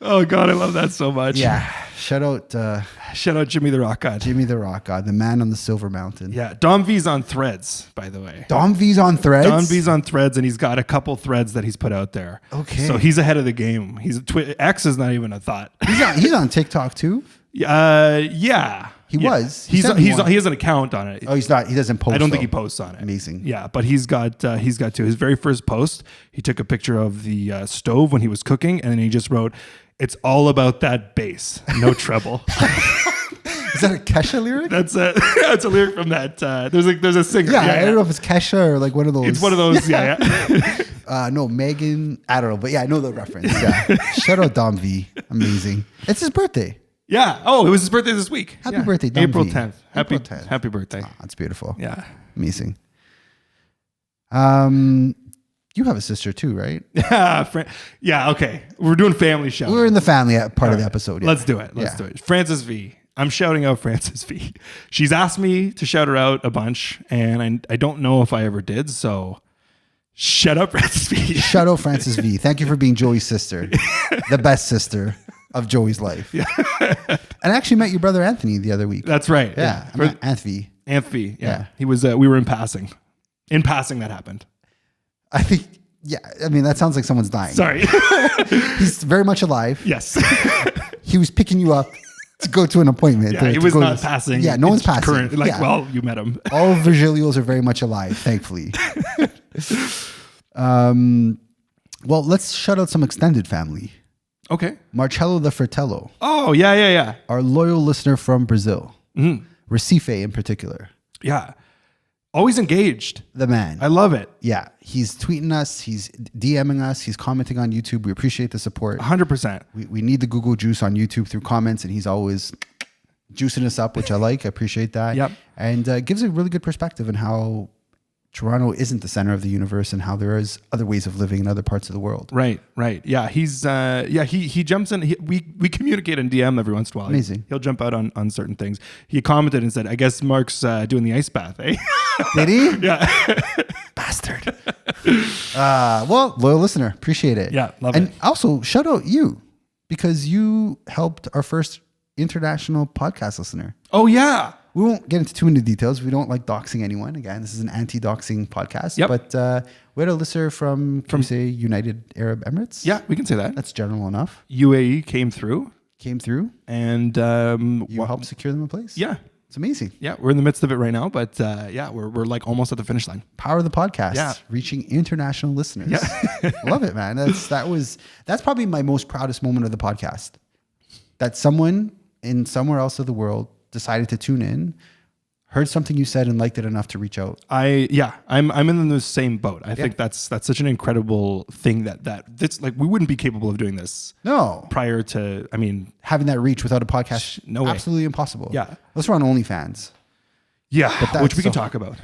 Oh God, I love that so much. Yeah. Shout out Jimmy the Rock God. Jimmy the Rock God, the man on the silver mountain. Yeah. Dom V's on Threads, by the way. Dom V's on Threads? Dom V's on Threads, and he's got a couple threads that he's put out there. Okay. So he's ahead of the game. X is not even a thought. He's on TikTok too? Yeah. He was. He sent me one. has an account on it. Oh, he's not. He doesn't post. I don't though. think he posts on it. Amazing. Yeah, but he's got two. His very first post, he took a picture of the stove when he was cooking, and then he just wrote, "It's all about that bass, no treble." Is that a Kesha lyric? That's a lyric from that. There's a singer. Yeah, I don't know if it's Kesha or like one of those. It's one of those. Yeah. No, Megan. I don't know, but yeah, I know the reference. Yeah. Shout out Dom V. Amazing. It's his birthday. Yeah. Oh, it was his birthday this week. Happy birthday, Dom April V. 10th. April 10th. Happy birthday. Oh, that's beautiful. Yeah. Amazing. You have a sister too, right? Yeah. Okay. We're doing family shout. We're in the family part of the episode. Yeah. Let's do it. Let's do it. Frances V. I'm shouting out Frances V. She's asked me to shout her out a bunch, and I don't know if I ever did. So shut up, Frances V. Shout out Frances V. Thank you for being Joey's sister, the best sister of Joey's life. Yeah. And I actually met your brother Anthony the other week. That's right. Yeah. I met Anthony. Anthony. Yeah. He was. We were in passing. In passing, that happened. I think. Yeah. I mean, that sounds like someone's dying. Sorry. He's very much alive. Yes. He was picking you up to go to an appointment. Yeah, he was not passing. Yeah, no one's passing. Well, you met him. All Virgilios are very much alive, thankfully. Well, let's shout out some extended family. Okay. Marcello the Fratello. Oh, yeah. Our loyal listener from Brazil. Mm-hmm. Recife in particular. Yeah. Always engaged. The man. I love it. Yeah. He's tweeting us. He's DMing us. He's commenting on YouTube. We appreciate the support. 100%. We need the Google juice on YouTube through comments, and he's always juicing us up, which I like. I appreciate that. Yep. And gives a really good perspective on how Toronto isn't the center of the universe and how there is other ways of living in other parts of the world. Right. Yeah. He's he jumps in. We communicate in DM every once in a while. Amazing. He'll jump out on certain things. He commented and said, "I guess Mark's doing the ice bath, eh?" Did he? Yeah. Bastard. Well, loyal listener. Appreciate it. Yeah. Love it. And also shout out you because you helped our first international podcast listener. Oh yeah. We won't get into too many details. We don't like doxing anyone. Again, this is an anti-doxing podcast. Yep. But we had a listener from say, United Arab Emirates. Yeah, we can say that. That's general enough. UAE came through. And you helped secure them a place. Yeah. It's amazing. Yeah, we're in the midst of it right now, but we're like almost at the finish line. Power of the podcast. Yeah. Reaching international listeners. Yeah. Love it, man. That's probably my most proudest moment of the podcast. That someone in somewhere else of the world decided to tune in, heard something you said and liked it enough to reach out. I'm in the same boat. I think that's such an incredible thing that that's like we wouldn't be capable of doing this. No. Prior to having that reach without a podcast. No way. Absolutely impossible. Yeah. Unless we're on OnlyFans. Yeah, which we can talk about.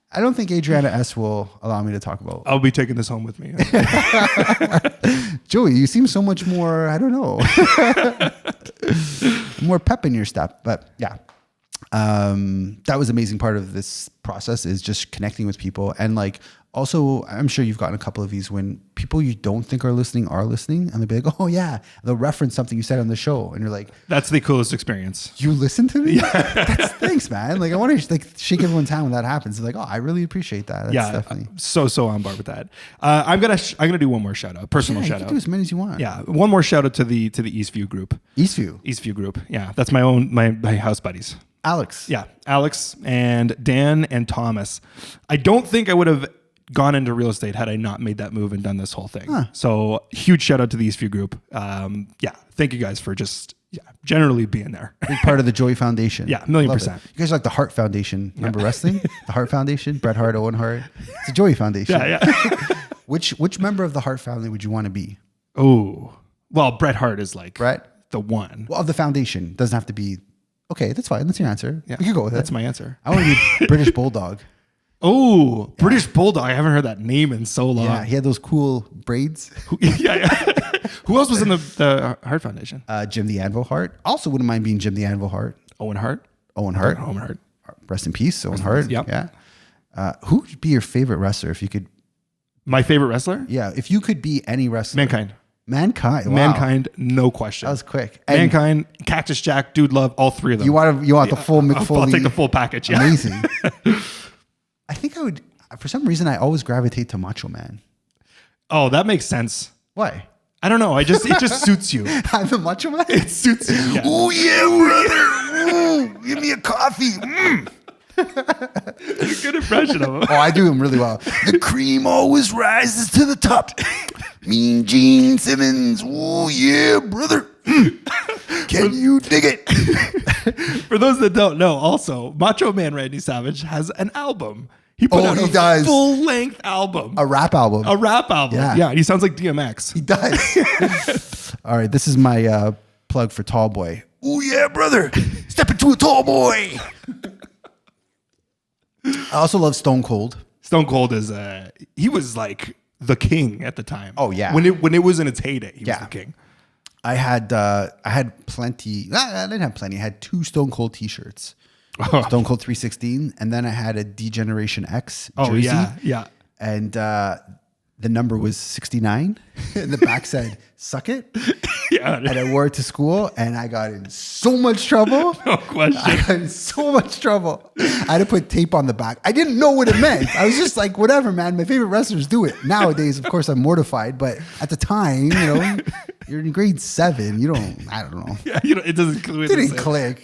I don't think Adriana S will allow me to talk about. I'll be taking this home with me. Joey, you seem so much more, I don't know, more pep in your step. But yeah, that was an amazing part of this process is just connecting with people. And like, also, I'm sure you've gotten a couple of these when people you don't think are listening, and they'll be like, oh yeah, they'll reference something you said on the show. And you're like, that's the coolest experience. You listen to me? Yeah. Thanks, man. Like I want to like shake everyone's hand when that happens. It's like, oh, I really appreciate that. That's definitely so on board with that. I'm gonna do one more shout out, personal shout out. You can do as many as you want. Yeah, one more shout out to the Eastview group. Eastview group. Yeah, that's my house buddies. Alex. Yeah, Alex and Dan and Thomas. I don't think I would have gone into real estate had I not made that move and done this whole thing. Huh. So huge shout out to the Eastview group. Thank you guys for just generally being there. Big part of the Joy Foundation. Yeah, 1,000,000%. You guys are like the Hart Foundation. Remember wrestling? The Hart Foundation, Bret Hart, Owen Hart. It's a Joy Foundation. Yeah. Which member of the Hart family would you want to be? Oh, well, Bret Hart is like the one. Well, of the foundation. Doesn't have to be. Okay, that's fine. That's your answer. Yeah, we can go with That's it. my answer. I want to be British Bulldog. Oh, British Bulldog. I haven't heard that name in so long. Yeah, he had those cool braids. Yeah. Who else was in the Hart Foundation? Jim the Anvil Hart. Also wouldn't mind being Jim the Anvil Hart. Owen Hart. Rest in peace, Owen Hart. Yep. Yeah. Who would be your favorite wrestler if you could? My favorite wrestler? Yeah, if you could be any wrestler. Mankind. Wow. Mankind, no question. That was quick. And Mankind, Cactus Jack, Dude Love, all three of them. You want the full Mick Foley? I'll take the full package. Yeah. Amazing. I think I would. For some reason, I always gravitate to Macho Man. Oh, that makes sense. Why? I don't know. It just suits you. I'm the macho man. It suits you. Yeah. Oh yeah, brother. Ooh, give me a coffee. It's a good impression of him. Oh, I do him really well. The cream always rises to the top. Mean Gene Simmons. Oh yeah, brother. Can you dig it? For those that don't know, also, Macho Man Randy Savage has an album. He put out a full-length album. A rap album. A rap album. Yeah. He sounds like DMX. He does. All right, this is my plug for Tall Boy. Oh yeah, brother. Step into a tall boy. I also love Stone Cold. Stone Cold is he was like the king at the time. Oh yeah. When it was in its heyday, he was the king. I had plenty. I didn't have plenty. I had 2 Stone Cold t-shirts. Stone Cold 316, and then I had a D-Generation X jersey. Oh yeah. And the number was 69, and the back said "suck it." Yeah. And I wore it to school, and I got in so much trouble. No question. I got in so much trouble. I had to put tape on the back. I didn't know what it meant. I was just like, whatever, man. My favorite wrestlers do it. Nowadays, of course, I'm mortified, but at the time, you're in grade 7. I don't know. Yeah, it doesn't click. It didn't click.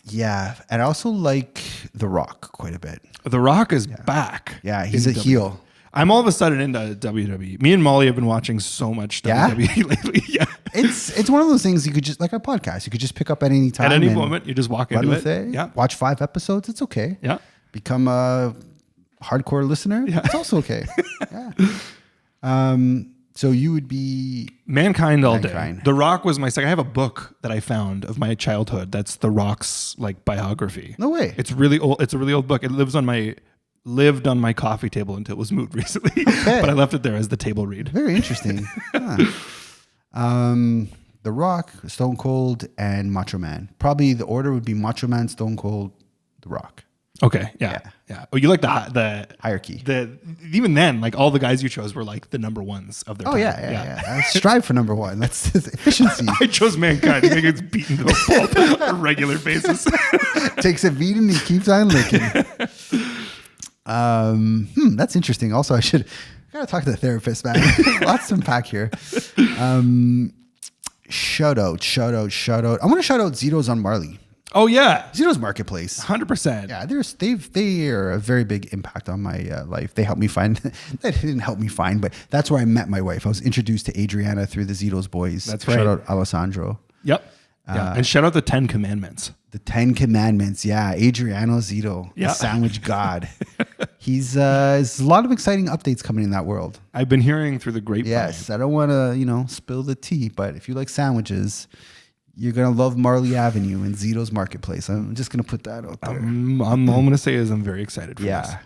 Yeah. And I also like The Rock quite a bit. The Rock is back. Yeah, he's a heel. I'm all of a sudden into WWE. Me and Molly have been watching so much WWE lately. Yeah. It's one of those things you could just, like a podcast, you could just pick up at any time. At any moment, you just walk into it. Yeah. Watch 5 episodes. It's okay. Yeah. Become a hardcore listener. Yeah. It's also okay. Yeah. So you would be Mankind all day. The Rock was my second. I have a book that I found of my childhood. That's The Rock's biography. No way. It's really old. It's a really old book. It lived on my coffee table until it was moved recently. Okay. But I left it there as the table read. Very interesting. The Rock, Stone Cold, and Macho Man. Probably the order would be Macho Man, Stone Cold, The Rock. Okay. Yeah. Oh, you like the hierarchy. Even then, all the guys you chose were the number ones of their time. Yeah. I strive for number 1. That's efficiency. I chose Mankind. He gets beaten to a pulp on a regular basis. Takes a beating, he keeps on licking. That's interesting. Also, I gotta talk to the therapist, man. Lots to unpack here. Shout out. I want to shout out Zito's on Marley. Oh yeah, Zito's Marketplace. 100%. Yeah, they are a very big impact on my life. They helped me find. They didn't help me find, but that's where I met my wife. I was introduced to Adriana through the Zito's boys. That's right. Shout out Alessandro. Yep. Yeah. And shout out the 10 Commandments. The 10 Commandments. Yeah, Adriano Zito, the sandwich god. There's a lot of exciting updates coming in that world. I've been hearing through the grapevine. Yes, I don't want to spill the tea, but if you like sandwiches, you're going to love Marley Avenue and Zito's Marketplace. I'm just going to put that out there. All I'm going to say is I'm very excited for this.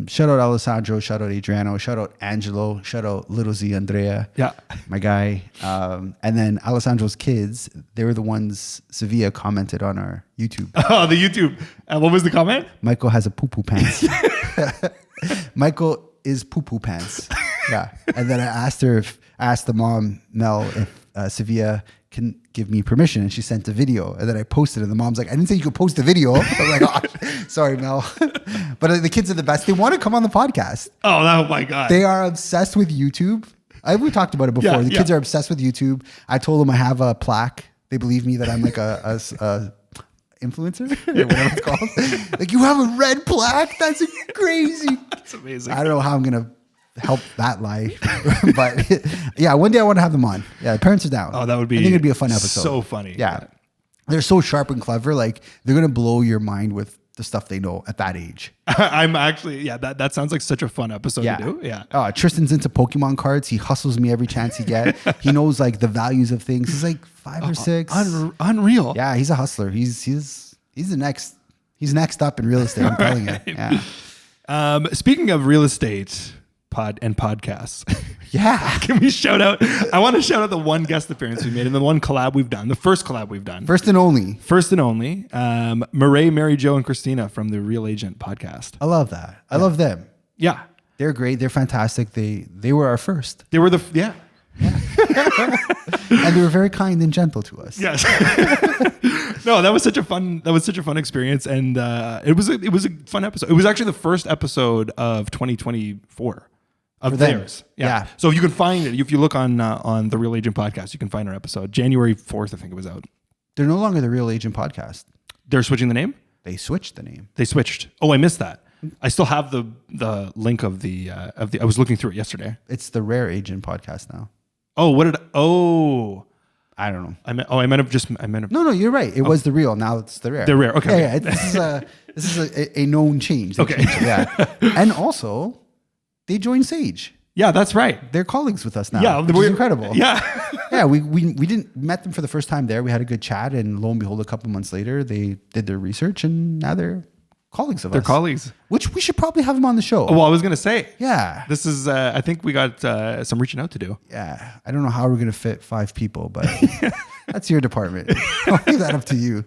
Shout out Alessandro. Shout out Adriano. Shout out Angelo. Shout out Little Z Andrea. Yeah. My guy. And then Alessandro's kids, they were the ones Sevilla commented on our YouTube. Oh, the YouTube. What was the comment? Michael has a poo-poo pants. Michael is poo-poo pants. Yeah. And then I asked the mom, Mel, if Sevilla can give me permission, and she sent a video, and then I posted it, and the mom's like, I didn't say you could post a video. I'm like, oh, sorry, Mel. But the kids are the best. They want to come on the podcast. Oh my God. They are obsessed with YouTube. We talked about it before. Yeah, the kids are obsessed with YouTube. I told them I have a plaque. They believe me that I'm like a influencer, or whatever it's called. You have a red plaque? That's crazy. That's amazing. I don't know how I'm going to help that lie. But yeah, one day I want to have them on. Yeah, the parents are down. Oh, that would be. I think it'd be a fun episode. So funny. Yeah. They're so sharp and clever. They're going to blow your mind with the stuff they know at that age. I'm actually, that sounds like such a fun episode to do. Yeah. Tristan's into Pokemon cards. He hustles me every chance he gets. He knows the values of things. He's 5 or 6. Unreal. Yeah, he's a hustler. He's next up in real estate. I'm telling you. Yeah. Speaking of real estate and podcasts. Yeah. Can we shout out? I want to shout out the one guest appearance we made and the one collab we've done. The first collab we've done. First and only. Murray, Mary Jo, and Christina from the Real Agent podcast. I love that. I love them. Yeah. They're great. They're fantastic. They were our first. They were Yeah. And they were very kind and gentle to us. Yes. No, that was such a fun experience, and it was a fun episode. It was actually the first episode of 2024. of them. theirs. Yeah. So you can find it. If you look on the Real Agent Podcast, you can find our episode. January 4th, I think it was out. They're no longer the Real Agent Podcast. They're switching the name? They switched the name. They switched. Oh, I missed that. I still have the link of the I was looking through it yesterday. It's the Rare Agent Podcast now. Oh, I don't know. I meant have. No, you're right. It was the Real. Now it's the Rare. The Rare. Okay. Yeah. This is a known change. Okay. Yeah. And also, they joined Sage. Yeah, that's right. They're colleagues with us now. Yeah, which is incredible. Yeah. Yeah, we didn't met them for the first time there. We had a good chat, and lo and behold, a couple months later, they did their research, and now they're colleagues of us. They're colleagues. Which we should probably have them on the show. Oh, well, I was gonna say. Yeah. This is. I think we got some reaching out to do. Yeah. I don't know how we're gonna fit 5 people, but that's your department. I'll leave that up to you.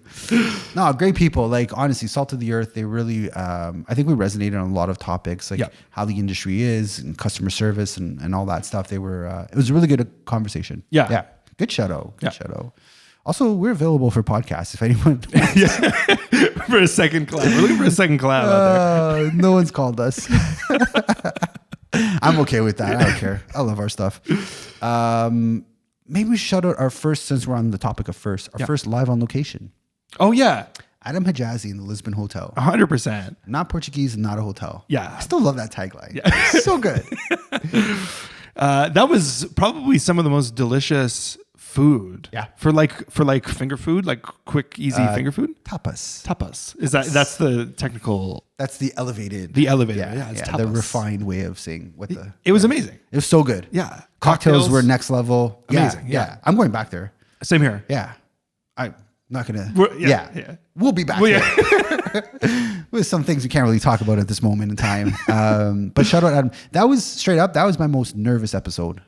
No, great people. Like, honestly, salt of the earth. They really. I think we resonated on a lot of topics, like how the industry is and customer service and all that stuff. They were. It was a really good conversation. Yeah. Yeah. Good shout out. Good shout out. Also, we're available for podcasts if anyone wants. Yeah. For a second collab. We're looking for a second collab out there. No one's called us. I'm okay with that. I don't care. I love our stuff. Maybe we should shout out our first, since we're on the topic of first, first live on location. Oh, yeah. Adam Hijazi in the Lisbon Hotel. 100%. Not Portuguese, not a hotel. Yeah. I still love that tagline. Yeah. So good. That was probably some of the most delicious food. Yeah. For like finger food, like quick, easy finger food. Tapas. That's the technical. That's the elevated. Yeah. It's the tapas. refined way of saying what the. It was amazing. It was so good. Yeah. Cocktails were next level. Amazing. Yeah. I'm going back there. Same here. Yeah. I'm not gonna. Yeah. We'll be back. With some things we can't really talk about at this moment in time. But shout out Adam. That was straight up. That was my most nervous episode.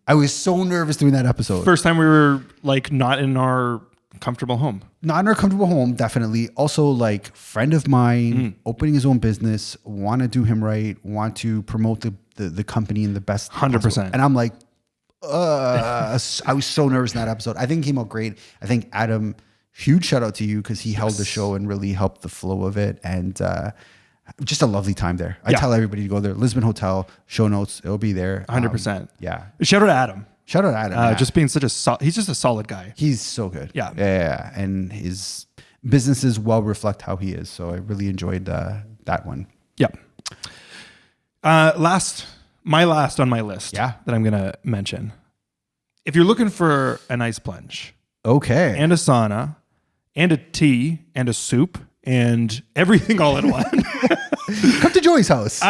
I was so nervous doing that episode. First time we were like not in our comfortable home. Not in our comfortable home, definitely. Also, like, friend of mine, opening his own business, want to do him right, want to promote the company in the best 100%. possible. And I'm like, I was so nervous in that episode. I think it came out great. I think Adam, huge shout out to you because he held the show and really helped the flow of it. And just a lovely time there. I tell everybody to go there. Lisbon Hotel, show notes, it'll be there. 100%. Yeah. Shout out to Adam. Shout out to Adam. Just being such he's just a solid guy. He's so good. Yeah. And his businesses well reflect how he is. So I really enjoyed that one. Yep. My last on my list that I'm going to mention. If you're looking for an ice plunge. Okay. And a sauna and a tea and a soup and everything all in one. Come to Joey's house.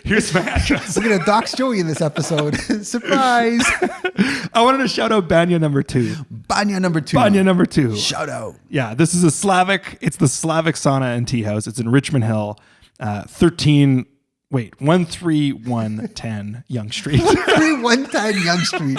Here's my address. We're going to dox Joey in this episode. Surprise. I wanted to shout out Banya number 2. Banya number 2. Banya number 2. Shout out. Yeah, this is it's the Slavic sauna and tea house. It's in Richmond Hill, 13110 Yonge Street. 13110 Yonge Street.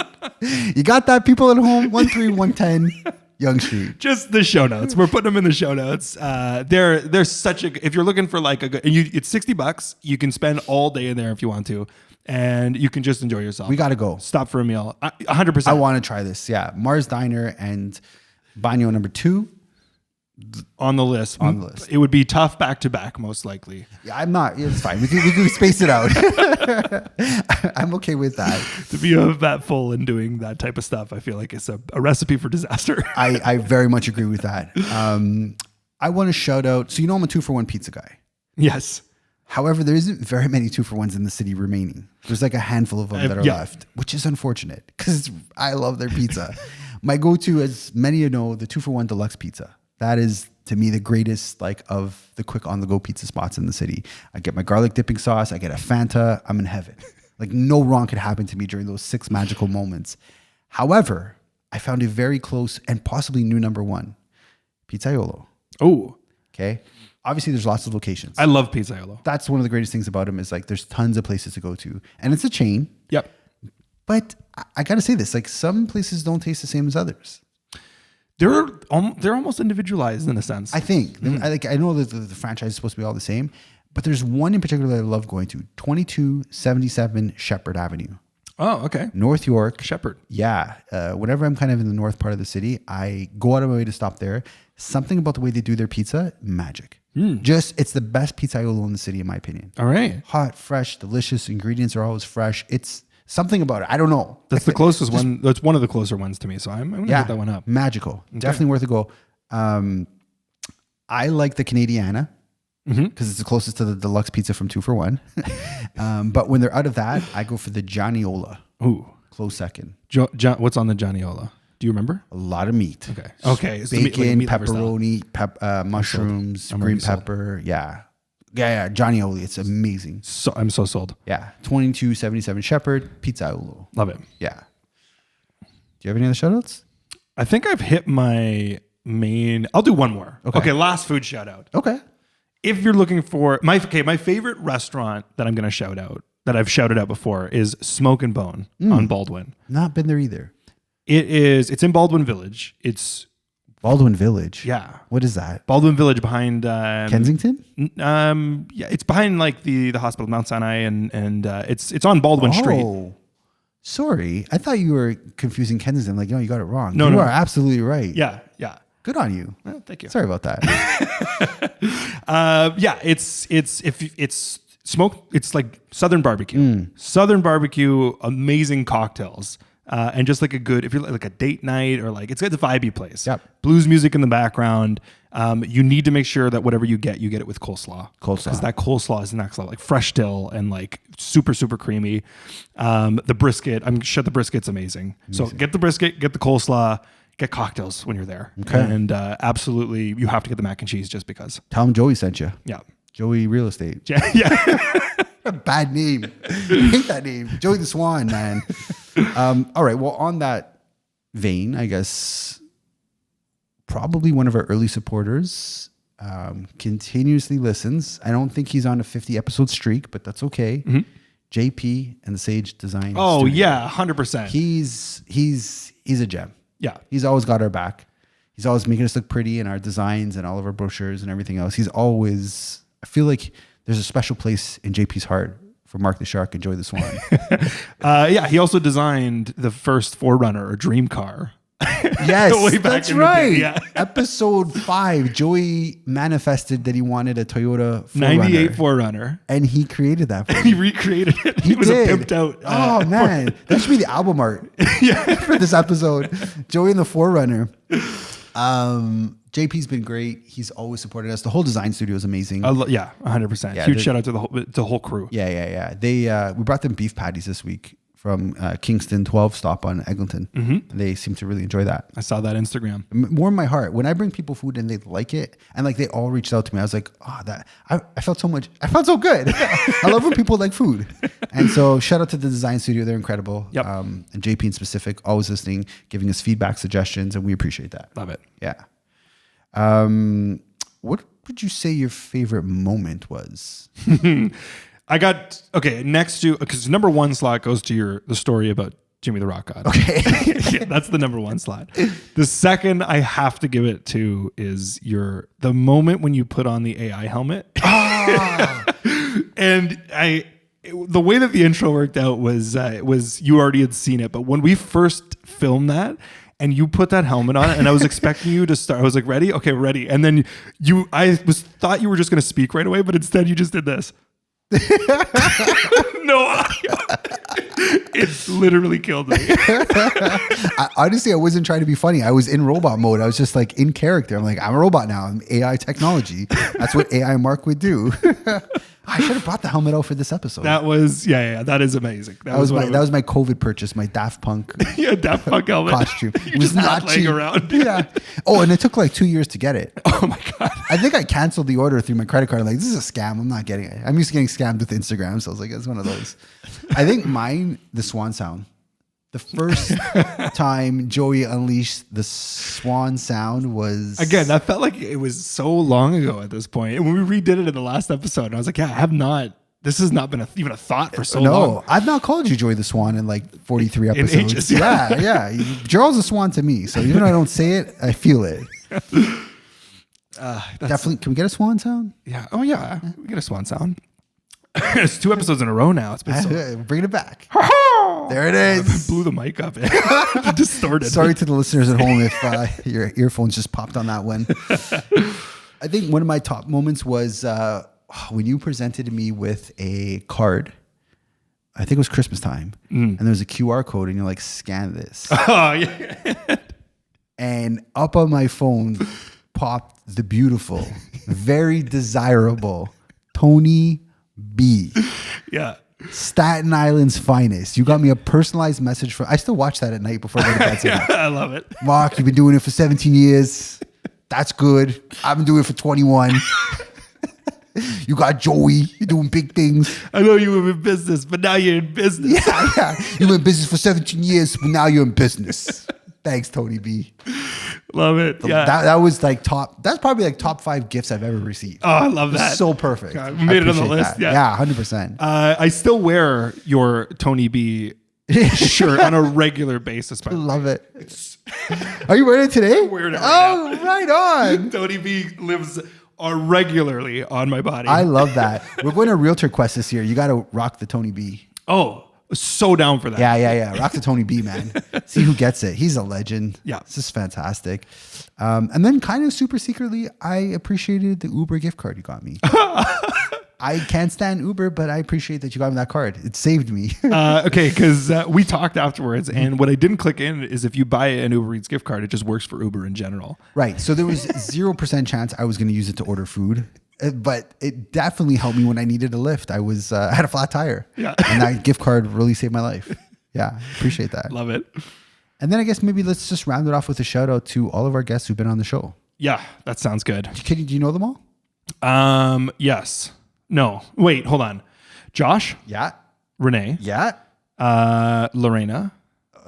You got that, people at home? 13110 Yonge Street. Just the show notes. We're putting them in the show notes. They're such a. If you're looking for like a good, it's $60. You can spend all day in there if you want to, and you can just enjoy yourself. We got to go. Stop for a meal. 100%. I want to try this. Yeah, Mars Diner and Banyo number 2 on the list. It would be tough back to back, most likely. Yeah, I'm not. It's fine. We can space it out. I'm okay with that. To be that full and doing that type of stuff, I feel like it's a recipe for disaster. I very much agree with that. I want to shout out. So I'm a 2-for-1 pizza guy. Yes. However, there isn't very many 2-for-1s in the city remaining. There's like a handful of them that are left, which is unfortunate because I love their pizza. My go-to, as many of you know, the 2-for-1 deluxe pizza. That is, to me, the greatest of the quick on-the-go pizza spots in the city. I get my garlic dipping sauce. I get a Fanta. I'm in heaven. Like, no wrong could happen to me during those 6 magical moments. However, I found a very close and possibly new number 1, Pizzaiolo. Oh. Okay. Obviously, there's lots of locations. I love Pizzaiolo. That's one of the greatest things about them is there's tons of places to go to. And it's a chain. Yep. But I got to say this, some places don't taste the same as others. They're almost individualized in a sense. I think. I know that the franchise is supposed to be all the same, but there's one in particular that I love going to, 2277 Shepherd Avenue. Oh, okay. North York. Shepherd. Yeah. Whenever I'm kind of in the north part of the city, I go out of my way to stop there. Something about the way they do their pizza, magic. It's the best pizzaiolo in the city, in my opinion. All right. Hot, fresh, delicious. Ingredients are always fresh. It's something about it. I don't know. That's the closest one. That's one of the closer ones to me. So I'm going to hit that one up. Magical. Okay. Definitely worth a go. I like the Canadiana because it's the closest to the deluxe pizza from 2 for $1. But when they're out of that, I go for the Johnny-Ola. Ooh. Close second. What's on the Johnny-Ola? Do you remember? A lot of meat. Okay. It's bacon, pepperoni, mushrooms, green pepper. Yeah. Johnny-Ola. It's amazing. So I'm so sold. Yeah. 2277 Shepherd, Pizzaiolo. Love it. Yeah. Do you have any other shoutouts? I think I've hit my main. I'll do one more. Okay. Last food shout out. Okay. If you're looking for my favorite restaurant that I'm going to shout out, that I've shouted out before, is Smoke and Bone on Baldwin. Not been there either. It's in Baldwin Village. It's Baldwin Village. Yeah. What is that? Baldwin Village behind Kensington? Yeah, it's behind like the hospital, Mount Sinai, and it's on Baldwin Street. Oh, sorry. I thought you were confusing Kensington. Like, no, you got it wrong. No, you are absolutely right. Yeah. Good on you. Well, thank you. Sorry about that. It's smoke. It's like Southern barbecue. Southern barbecue, amazing cocktails. And just like if you're like a date night or like, it's a vibey place. Yep. Blues music in the background. You need to make sure that whatever you get it with coleslaw. Because that coleslaw is next level, like fresh dill and like super, super creamy. The brisket, I'm sure the brisket's amazing. So get the brisket, get the coleslaw, get cocktails when you're there. Okay. And absolutely, you have to get the mac and cheese just because. Tell him Joey sent you. Yeah. Joey Real Estate. Yeah. Bad name. I hate that name. Joey the Swan, man. All right. Well, on that vein, I guess probably one of our early supporters continuously listens. I don't think he's on a 50 episode streak, but that's okay. JP and the Sage Design. Oh, Studio. yeah. 100%. He's a gem. Yeah. He's always got our back. He's always making us look pretty in our designs and all of our brochures and everything else. I feel like there's a special place in JP's heart for Mark the Shark and Joy the Swan. Yeah, he also designed the first Forerunner or dream car. Yes, that's right. Yeah. Episode 5, Joey manifested that he wanted a Toyota 98 Forerunner. And he created that for He recreated it. He was did. a pimped out. Oh, man. That should be the album art for this episode. Joey and the Forerunner. JP's been great. He's always supported us. The whole design studio is amazing. 100%. Yeah, huge shout out to the whole crew. Yeah. We brought them beef patties this week from Kingston 12 stop on Eglinton. They seem to really enjoy that. I saw that Instagram. Warm my heart. When I bring people food and they like it, and like they all reached out to me, I was like, I felt so good. I love when people like food. And so shout out to the design studio. They're incredible. Yep. And JP in specific, always listening, giving us feedback, suggestions, and we appreciate that. Love it. Yeah. What would you say your favorite moment was? I got next to, because number 1 slot goes to the story about Jimmy the Rock God. Okay. Yeah, that's the number 1 slot. The second I have to give it to is the moment when you put on the AI helmet. And the way that the intro worked out was you already had seen it, but when we first filmed that and you put that helmet on and I was expecting you to start, I was like, ready? Okay, ready. And then thought you were just going to speak right away, but instead you just did this. No audio. It literally killed me. Honestly, I wasn't trying to be funny. I was in robot mode. I was just like in character. I'm like, I'm a robot now. I'm AI technology. That's what AI Mark would do. I should have brought the helmet out for this episode. That was, that is amazing. That was my COVID purchase, my Daft Punk Daft Punk helmet costume. It was not laying around. Yeah. Oh, and it took like 2 years to get it. Oh my God. I think I canceled the order through my credit card. I'm like, this is a scam. I'm not getting it. I'm used to getting scammed with Instagram. So I was like, it's one of those. I think mine, the swan sound. The first time Joey unleashed the swan sound was... Again, that felt like it was so long ago at this point. And when we redid it in the last episode, and I was like, this has not been even a thought for so long. No, I've not called you Joey the Swan in like 43 episodes. In ages, yeah. Gerald's a swan to me. So even though I don't say it, I feel it. Definitely. Can we get a swan sound? Yeah. Oh, yeah. We get a swan sound. It's 2 episodes in a row now. It's been bringing it back. There it is. Blew the mic up. Distorted. Sorry to the listeners at home if your earphones just popped on that one. I think one of my top moments was when you presented me with a card. I think it was Christmas time. And there was a QR code and you're like, scan this. Oh, yeah. And up on my phone popped the beautiful, very desirable Tony B. Yeah. Staten Island's finest. You got me a personalized message from. I still watch that at night before I go to bed. Yeah, I love it. Mark, you've been doing it for 17 years. That's good. I've been doing it for 21. You got Joey. You're doing big things. I know you were in business, but now you're in business. Yeah. You were in business for 17 years, but now you're in business. Thanks, Tony B. Love it. Yeah. That was like top. That's probably like top 5 gifts I've ever received. Oh, I love that. So perfect. God, we made it on the list. That. Yeah, 100%. I still wear your Tony B shirt on a regular basis. I love it. Are you wearing it today? I'm wearing it right now. Right on. Tony B lives regularly on my body. I love that. We're going to Realtor Quest this year. You got to rock the Tony B. Oh, so down for that. Yeah. Rock the Tony B, man. See who gets it. He's a legend. Yeah. This is fantastic. And then kind of super secretly, I appreciated the Uber gift card you got me. I can't stand Uber, but I appreciate that you got me that card. It saved me. Okay, because we talked afterwards, and what I didn't click in is if you buy an Uber Eats gift card, it just works for Uber in general. Right. So there was 0% chance I was going to use it to order food. But it definitely helped me when I needed a lift. I had a flat tire. Yeah. And that gift card really saved my life. Yeah. Appreciate that. Love it. And then I guess maybe let's just round it off with a shout out to all of our guests who've been on the show. Yeah, that sounds good. Do you know them all? Yes. No. Wait, hold on. Josh. Yeah. Renee. Yeah. Lorena.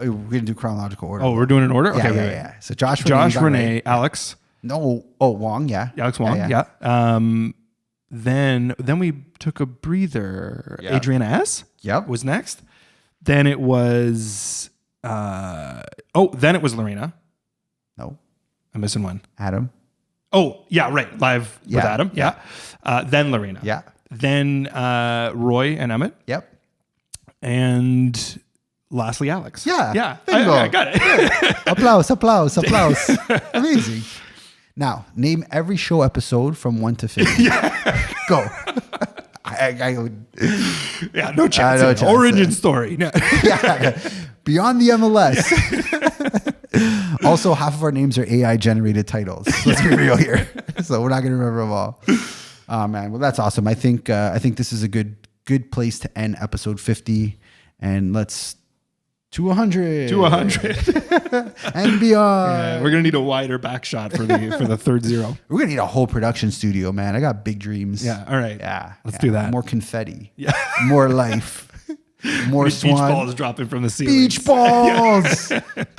We're going to do chronological order. Oh, we're doing an order? Yeah, Okay, yeah. So Josh, Renee, right. Alex. No. Oh, Wong. Yeah. Alex Wong. Yeah. Then we took a breather. Yeah. Adriana S. Yep. Was next. Then it was then it was Lorena. No. I'm missing one. Adam. Oh, yeah, right. Live with Yeah. Adam. Yeah. Then Lorena. Yeah. Then Roy and Emmett. Yep. And lastly, Alex. Yeah. Yeah. Bingo. I got it. Applause. Amazing. Now, name every show episode from 1 to 50. Yeah. Go. I would. Yeah, no chance. No chance. Origin story. No. Yeah. Beyond the MLS. Also, half of our names are AI generated titles. Let's be real here. So we're not going to remember them all. Oh man, well that's awesome. I think this is a good place to end episode 50, and let's to 100, and beyond. Yeah, we're gonna need a wider back shot for the third zero. We're gonna need a whole production studio, man. I got big dreams. Yeah. All right. Yeah. Let's do that. More confetti. Yeah. More life. More Beach swan. balls dropping from the ceiling. Beach balls.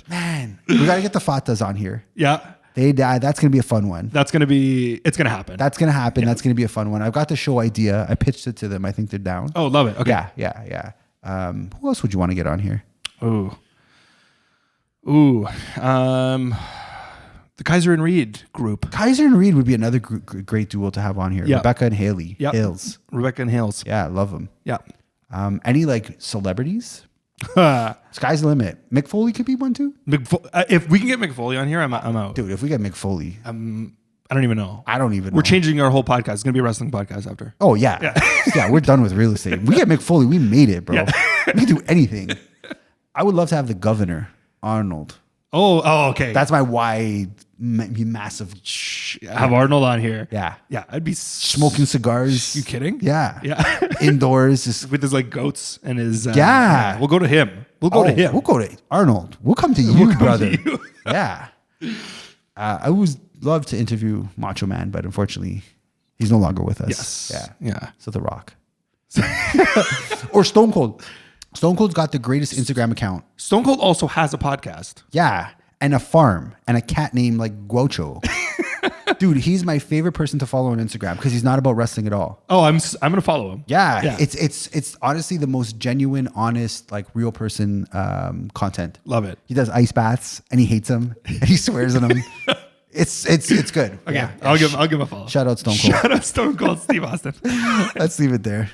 Man, we gotta get the Fatas on here. Yeah. They die. That's gonna be a fun one. It's gonna happen. That's gonna happen. Yeah. That's gonna be a fun one. I've got the show idea. I pitched it to them. I think they're down. Oh, love it. Okay. Yeah. Who else would you want to get on here? Ooh. The Kaiser and Reed group. Kaiser and Reed would be another great duo to have on here. Yeah. Rebecca and Haley. Yep. Hales. Rebecca and Hales. Yeah, love them. Yeah. Any like celebrities? Sky's the limit. Mick Foley could be one too. If we can get Mick Foley on here, I'm out. Dude, if we get Mick Foley, I don't even know. We're changing our whole podcast. It's gonna be a wrestling podcast after. Oh yeah. Yeah, we're done with real estate. We get Mick Foley, we made it, bro. Yeah. We can do anything. I would love to have the governor, Arnold. Oh, okay. That's my wide, massive. Have Arnold on here. Yeah. Yeah. I'd be smoking cigars. You kidding? Yeah. Yeah. Indoors. Just with his like goats and his. Yeah. We'll go to him. We'll go to Arnold. We'll come to you, brother. To you. Yeah. I always love to interview Macho Man, but unfortunately, he's no longer with us. Yes. Yeah. So The Rock. Or Stone Cold. Stone Cold's got the greatest Instagram account. Stone Cold also has a podcast. Yeah. And a farm and a cat named like Guocho. Dude, he's my favorite person to follow on Instagram because he's not about wrestling at all. Oh, I'm going to follow him. Yeah. It's honestly the most genuine, honest, like real person content. Love it. He does ice baths and he hates them and he swears on them. It's good. Okay. Yeah. I'll give him a follow. Shout out Stone Cold. Shout out Stone Cold Steve Austin. Let's leave it there.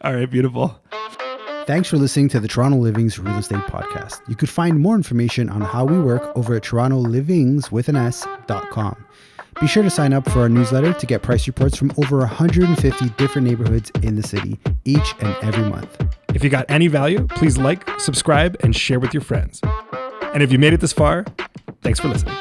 All right. Beautiful. Thanks for listening to the Toronto Livings Real Estate Podcast. You could find more information on how we work over at TorontoLivings.com. Be sure to sign up for our newsletter to get price reports from over 150 different neighborhoods in the city each and every month. If you got any value, please like, subscribe, and share with your friends. And if you made it this far, thanks for listening.